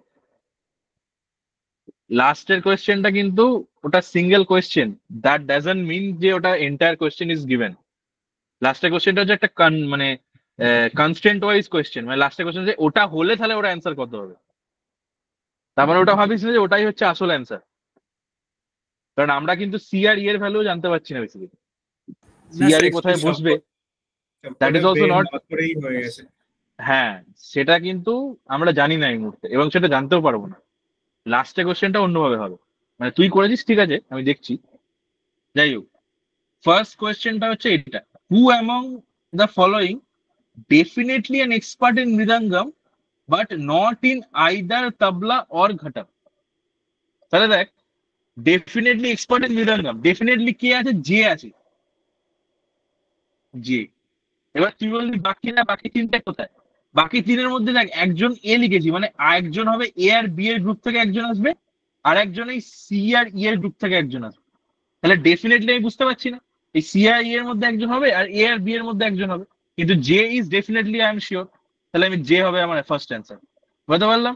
Speaker 1: লাস্টের কোয়েশ্চেনটা কিন্তু ওটা single question, that doesn't mean যে ওটা এন্টায়ার কোয়েশ্চেন ইজ গিভেন। লাস্টের কোয়েশ্চেনটা হচ্ছে একটা মানে কনস্ট্যান্ট ওয়াইজ কোয়েশ্চেন, মানে লাস্টের কোয়েশ্চেন যে ওটা হলে তাহলে ওটা অ্যান্সার কত হবে, তারপরে ওটা ভাবিস না যে ওটাই হচ্ছে আসল অ্যান্সার। কারণ আমরা কিন্তু সি আর ই এর ভ্যালু জানতে পারছি না বেসিক্যালি, সি
Speaker 4: না
Speaker 1: আর
Speaker 4: স্যার,
Speaker 1: ই কোথায়
Speaker 4: অ্যাকচুয়ালি
Speaker 1: বসবে, দ্যাট
Speaker 4: সবকটা
Speaker 1: ইজ অলসো
Speaker 4: বের
Speaker 1: নট।
Speaker 4: না করেই হয়ে গেছে।
Speaker 1: হ্যাঁ, সেটা কিন্তু আমরা জানি না এই মুহূর্তে, এবং সেটা জানতেও পারবো না। লাস্টের কোয়েশ্চেনটা অন্যভাবে হবে, মানে তুই করেছিস, ঠিক আছে, আমি দেখছি। যাই হোক, ফার্স্ট কোয়েশ্চেনটা হচ্ছে এটা, who among the following definitely an expert in mridangam but not in either tabla or ঘটক। তাহলে দেখ, definitely expert in mridangam, definitely কে আছে? যে আছে, যে। এবার তুই বলবি বাকি না, বাকি তিনটে কোথায়? বাকি তিনের মধ্যে দেখ, একজন এ লিখেছি, মানে একজন হবে এ আর বি এর গ্রুপ থেকে একজন আসবে, আর একজন এই সি আর ই এর গ্রুপ থেকে একজন আসবে। তাহলে ডেফিনেটলি আমি বুঝতে পারছি না, এই সি আর ই এর মধ্যে একজন হবে আর এ আর বি এর মধ্যে একজন হবে, কিন্তু J is definitely I am sure. তাহলে আমি জে হবে আমার ফার্স্ট অ্যান্সার। বুঝতে পারলাম?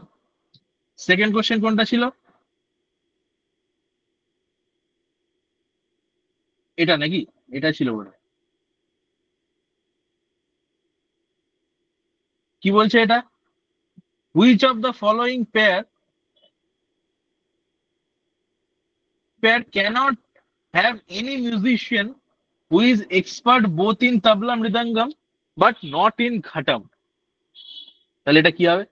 Speaker 1: সেকেন্ড কোশ্চেন কোনটা ছিল? এটা নাকি? এটা ছিল বলে, কি বলছে এটা? Which of the following pair cannot have any musician who is expert both in tabla mridangam but not in ghatam? তাহলে এটা কি হবে?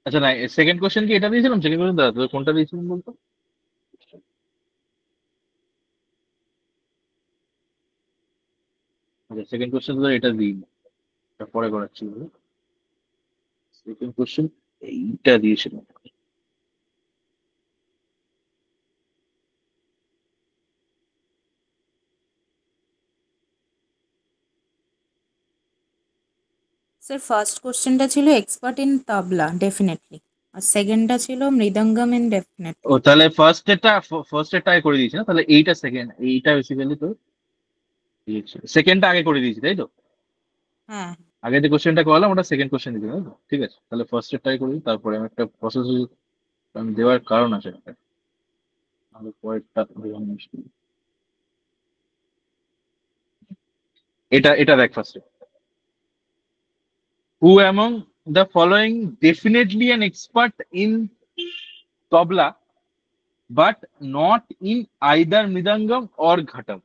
Speaker 1: আচ্ছা, না, সেকেন্ড কোশ্চেন কি এটা দিয়েছিলাম? সেকেন্ড কোশ্চেন দাদা তোর কোনটা দিয়েছিলাম বলতো? আচ্ছা, সেকেন্ড কোশ্চেন তো এটা দিই, এটা পরে করাচ্ছি। সেকেন্ড কোশ্চেন এইটা দিয়েছিলাম।
Speaker 6: স্যার ফার্স্ট কোশ্চেনটা ছিল এক্সপার্ট ইন তবলা ডেফিনেটলি, আর সেকেন্ডটা ছিল মৃদঙ্গম ইন ডেফিনেটলি।
Speaker 1: ও তাহলে ফার্স্ট এটাই করে দিয়েছি না, তাহলে এইটা সেকেন্ড, এইটা বেসিক্যালি তো সেকেন্ডটা আগে করে দিয়েছি তাই তো?
Speaker 6: হ্যাঁ
Speaker 1: আগে যে কোশ্চেনটা করলাম ওটা সেকেন্ড কোশ্চেন দিতে তাই তো? ঠিক আছে, তাহলে ফার্স্ট এটাই করি, তারপরে আমি একটা প্রসেস আমি দেওয়ার কারণ আছে একটা, নাহলে পরেরটা দেওয়া মুশকিল। এটা এটা দেখ ফার্স্টে, who among the following definitely an expert in tabla but not in either mridangam or ghatam.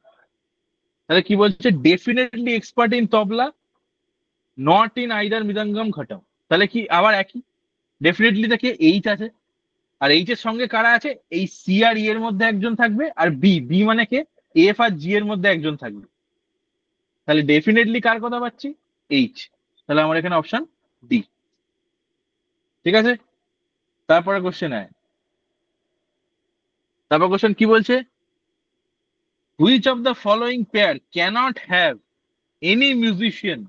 Speaker 1: তাহলে কি বলছে? Definitely expert in tabla, not in either mridangam ghatam. তাহলে কি আবার একই, ডেফিনেটলি থেকে এইচ আছে, আর এইচ এর সঙ্গে কারা আছে? এই সি আর ই এর মধ্যে একজন থাকবে, আর বি, বি মানে কে? এফ আর জি এর মধ্যে একজন থাকবে। তাহলে ডেফিনেটলি কার কথা পাচ্ছি? এইচ। তাহলে আমার এখানে অপশন ডি। ঠিক আছে, তারপরে কোশ্চেন আয়, তারপর কোশ্চেন কি বলছে? Which of the following pair cannot have any musician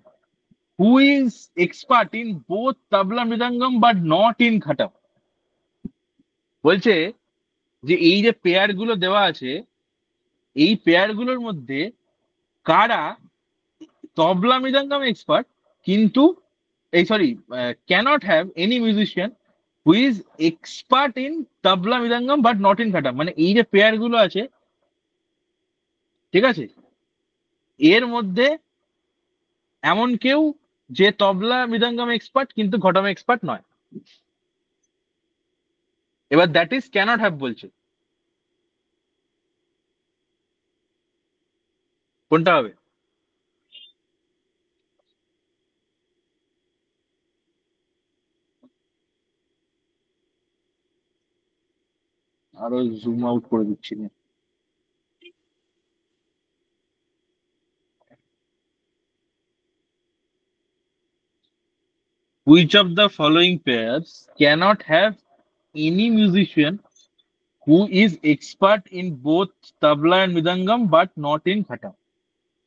Speaker 1: who is expert in both tabla mridangam but not in ghatam. বলছে যে এই যে পেয়ার গুলো দেওয়া আছে, এই পেয়ার গুলোর মধ্যে কারা তবলা মৃদঙ্গম এক্সপার্ট কিন্তু এই sorry cannot have any musician who is expert in tabla mridangam but not in ghatam. মানে এই যে পেয়ার গুলো আছে, ঠিক আছে, এর মধ্যে এমন কেউ যে তবলা মৃদঙ্গম এক্সপার্ট কিন্তু ঘটম এক্সপার্ট নয়। এবার দ্যাট ইজ ক্যানট হ্যাভ বলছে, কোনটা হবে? আরো জুম আউট করে দিচ্ছি না। Which of the following pairs cannot have any musician who is expert in both tabla and mridangam but not in khatam?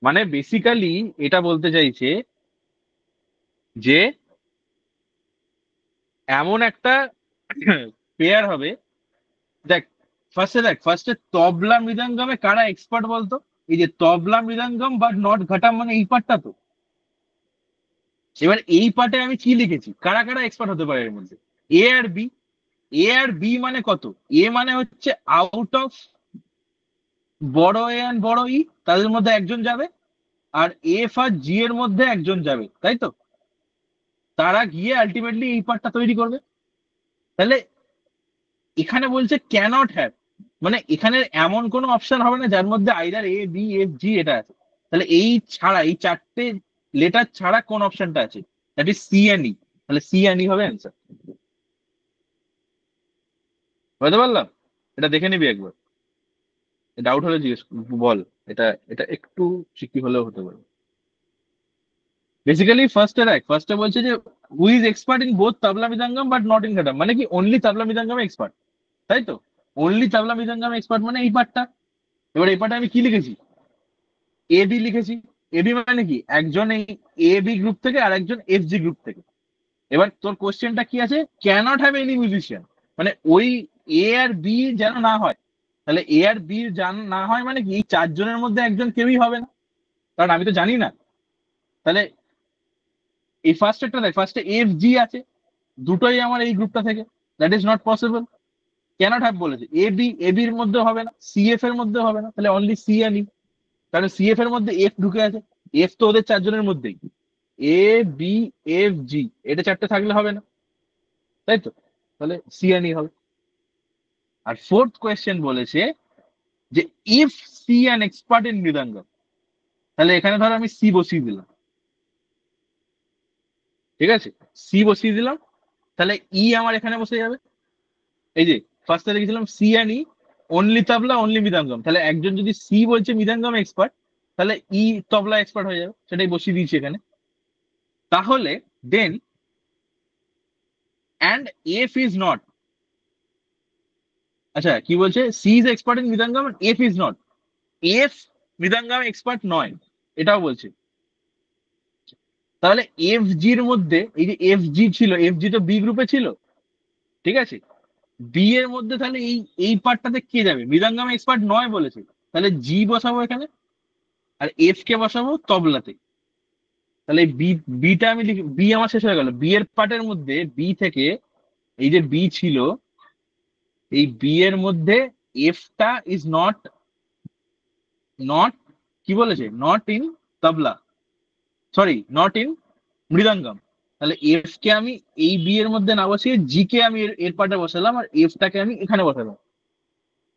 Speaker 1: মানে বেসিক্যালি এটা বলতে চাইছে যে এমন একটা পেয়ার হবে, দেখ ফার্স্টে তবলা মৃদঙ্গমে কারা এক্সপার্ট বলতো? এই যে তবলা মৃদঙ্গম বাট নট ঘাটাম, মানে এই পার্টটা তো। এবার এই পার্টে আমি কি লিখেছি, কারা কারা এক্সপার্ট হতে পারে এর মধ্যে? এ আর বি। এ আর বি মানে কত? এ মানে হচ্ছে আউট অফ বড় এ আর বড় ই, তাদের মধ্যে একজন যাবে, আর এফ আর জি এর মধ্যে একজন যাবে, তাই তো? তারা গিয়ে আলটিমেটলি এই পার্টটা তৈরি করবে। তাহলে এখানে বলছে ক্যানট হ্যাভ, মানে এখানে এমন কোনো অপশন হবে না যার মধ্যে either A B F G এটা আছে। তাহলে এই ছাড়া, এই চারটে লেটার ছাড়া কোন অপশনটা আছে? দ্যাট ইজ সি এন্ড ই। তাহলে সি এন্ড ই হবে অ্যান্সার। বুঝতে পারলাম? এটা দেখে নিবি একবার, ডাউট হলে জিজ্ঞেস বল। এটা এটা একটু ট্রিকি হলেও হতে পারে। বেসিক্যালি ফার্স্টে বলছে যে হু is expert in both tabla mridangam but not in ghatam, মানে কি অনলি তবলা মৃদঙ্গম এক্সপার্ট, তাই তো? অনলি তবলা মৃদঙ্গম এক্সপার্ট মানে এই পার্টটা। এবার এই পার্টে আমি কি লিখেছি? এ বি লিখেছি। এ বি মানে কি? একজন এই এ বি গ্রুপ থেকে আর একজন এফ জি গ্রুপ থেকে। এবার তোর কোশ্চেনটা কি আছে? ক্যানট হ্যাভ এনি মিউজিশিয়ান, মানে ওই এ আর বি যেন না হয়। তাহলে এ আর বি না হয় মানে কি এই চারজনের মধ্যে একজন কেউই হবে না, কারণ আমি তো জানি না। তাহলে এই ফার্স্টেরটা দেখ, ফার্স্টে এফ জি আছে, দুটোই আমার এই গ্রুপটা থেকে, that is not possible. Cannot have বলেছে। এ বির মধ্যে হবে না, সি এফ এর মধ্যে হবে না, তাহলে অনলি সি আর ই। কারণ সি এফ এর মধ্যে এফ ঢুকে আছে, এফ তো ওদের চারজনের মধ্যেই। এ বি এফ জি এটা চারটে থাকলে হবে না, তাই তো? তাহলে সি আর ই হবে। আর ফোর্থ কোয়েশ্চেন বলেছে যে if C an expert in mridangam, তাহলে এখানে ধর আমি সি বসিয়ে দিলাম, ঠিক আছে? সি বসিয়ে দিলাম, তাহলে ই আমার এখানে বসে যাবে। এই যে ফার্স্টে লিখেছিলাম C and E, only tabla only mridangam. তাহলে একজন যদি সি বলছে মৃদঙ্গম এক্সপার্ট, তাহলে ই তবলা এক্সপার্ট হয়ে যাবে, সেটাই বসিয়ে দিয়েছি এখানে। তাহলে then and F is not, আচ্ছা কি বলছে? C is expert in mridangam, F is not, F mridangam expert নয়, এটাও বলছে। তাহলে এফ জির মধ্যে এই যে এফ জি ছিল, এফ জি তো বি গ্রুপে ছিল, ঠিক আছে? বি এর মধ্যে তাহলে এই পার্টটাতে কে যাবে? মৃদঙ্গম এক্সপার্ট নয় বলেছে, তাহলে জি বসাবো এখানে, আর এফ কে বসাবো তবলাতে। তাহলে বি, বিটা আমি লিখি, বি আমার শেষ হয়ে গেল। বি এর পার্টের মধ্যে বি থেকে এই যে বি ছিল, এই বি এর মধ্যে এফটা ইজ নট, নট কি বলেছে, not in tabla, sorry not in mridangam. তাহলে এফ কে আমি এই বি এর মধ্যে না বসিয়ে জি কে আমি এর পার্টে বসালাম, আর এফটাকে আমি এখানে বসালাম।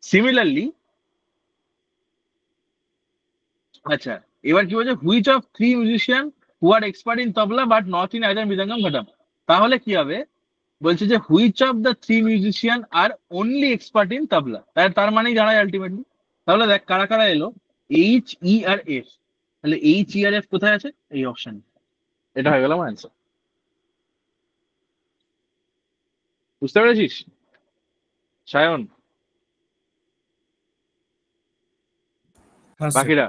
Speaker 1: সিমিলারলি, আচ্ছা এবার কি বলছে, which of three musician who are expert in tabla but not in either mridangam ghatam. তাহলে কি হবে, বলছে যে which of the three musician are only expert in tabla. তার মানেই দাঁড়ায় আলটিমেটলি। তাহলে দেখ কারা কারা এলো, এইচ ই আর এফ। তাহলে এইচ ই আর এফ কোথায় আছে? এই অপশন। এটা হয়ে গেল আমার অ্যান্সার। বুঝতে পেরেছিস সায়ন?
Speaker 4: হ্যাঁ স্যার।
Speaker 1: বাকিরা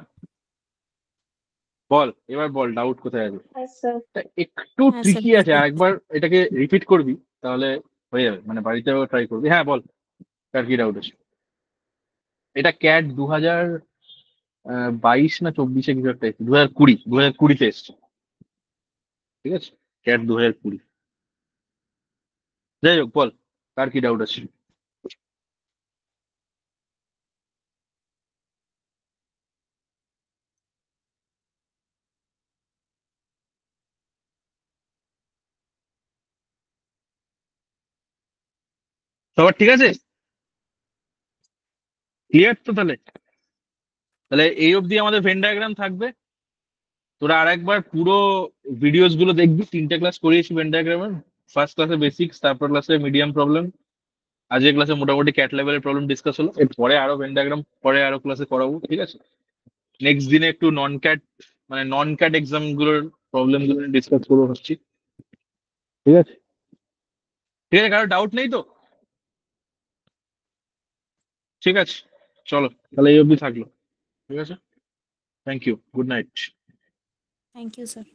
Speaker 1: বল, এবার বল ডাউট কোথায় আছে।
Speaker 3: হ্যাঁ স্যার।
Speaker 1: এটা একটু
Speaker 6: হ্যাঁ স্যার,
Speaker 1: ট্রিকি আছে, আরেকবার এটাকে রিপিট করবি তাহলে হয়ে যাবে, মানে বাড়িতেও ট্রাই করবি। হ্যাঁ বল, কার কি ডাউট আছে? এটা ক্যাট 2022 না 24-এ কিছু একটা এসেছে, 2020 এসছে, ঠিক আছে? ক্যাট 2020। যাই হোক বল, কার কি ডাউট আছে? সবার ঠিক আছে? ক্লিয়ার তো? তাহলে তাহলে এই অবধি আমাদের ভেন ডায়াগ্রাম থাকবে। তোরা আরেকবার পুরো ভিডিওস গুলো দেখবি, 3টে ক্লাস করিয়েছি ভেন ডায়াগ্রামের। ফার্স্ট ক্লাসে বেসিক্স, তারপর ক্লাসে মিডিয়াম প্রবলেম, আজকের ক্লাসে মোটামুটি ক্যাট লেভেলের প্রবলেম ডিসকাস হলো। এরপরে আরো ভেন ডায়াগ্রাম পরে আরো ক্লাসে করাবো, ঠিক আছে? নেক্সট দিনে একটু নন ক্যাট, মানে নন ক্যাট এক্সাম গুলোর প্রবলেম গুলো ডিসকাস করবো ভাবছি, ঠিক আছে? ঠিক আছে, কারো ডাউট নেই তো? ঠিক আছে, চলো তাহলে এই অবধি থাকলো, ঠিক আছে? Thank you, good night.
Speaker 6: Thank you sir.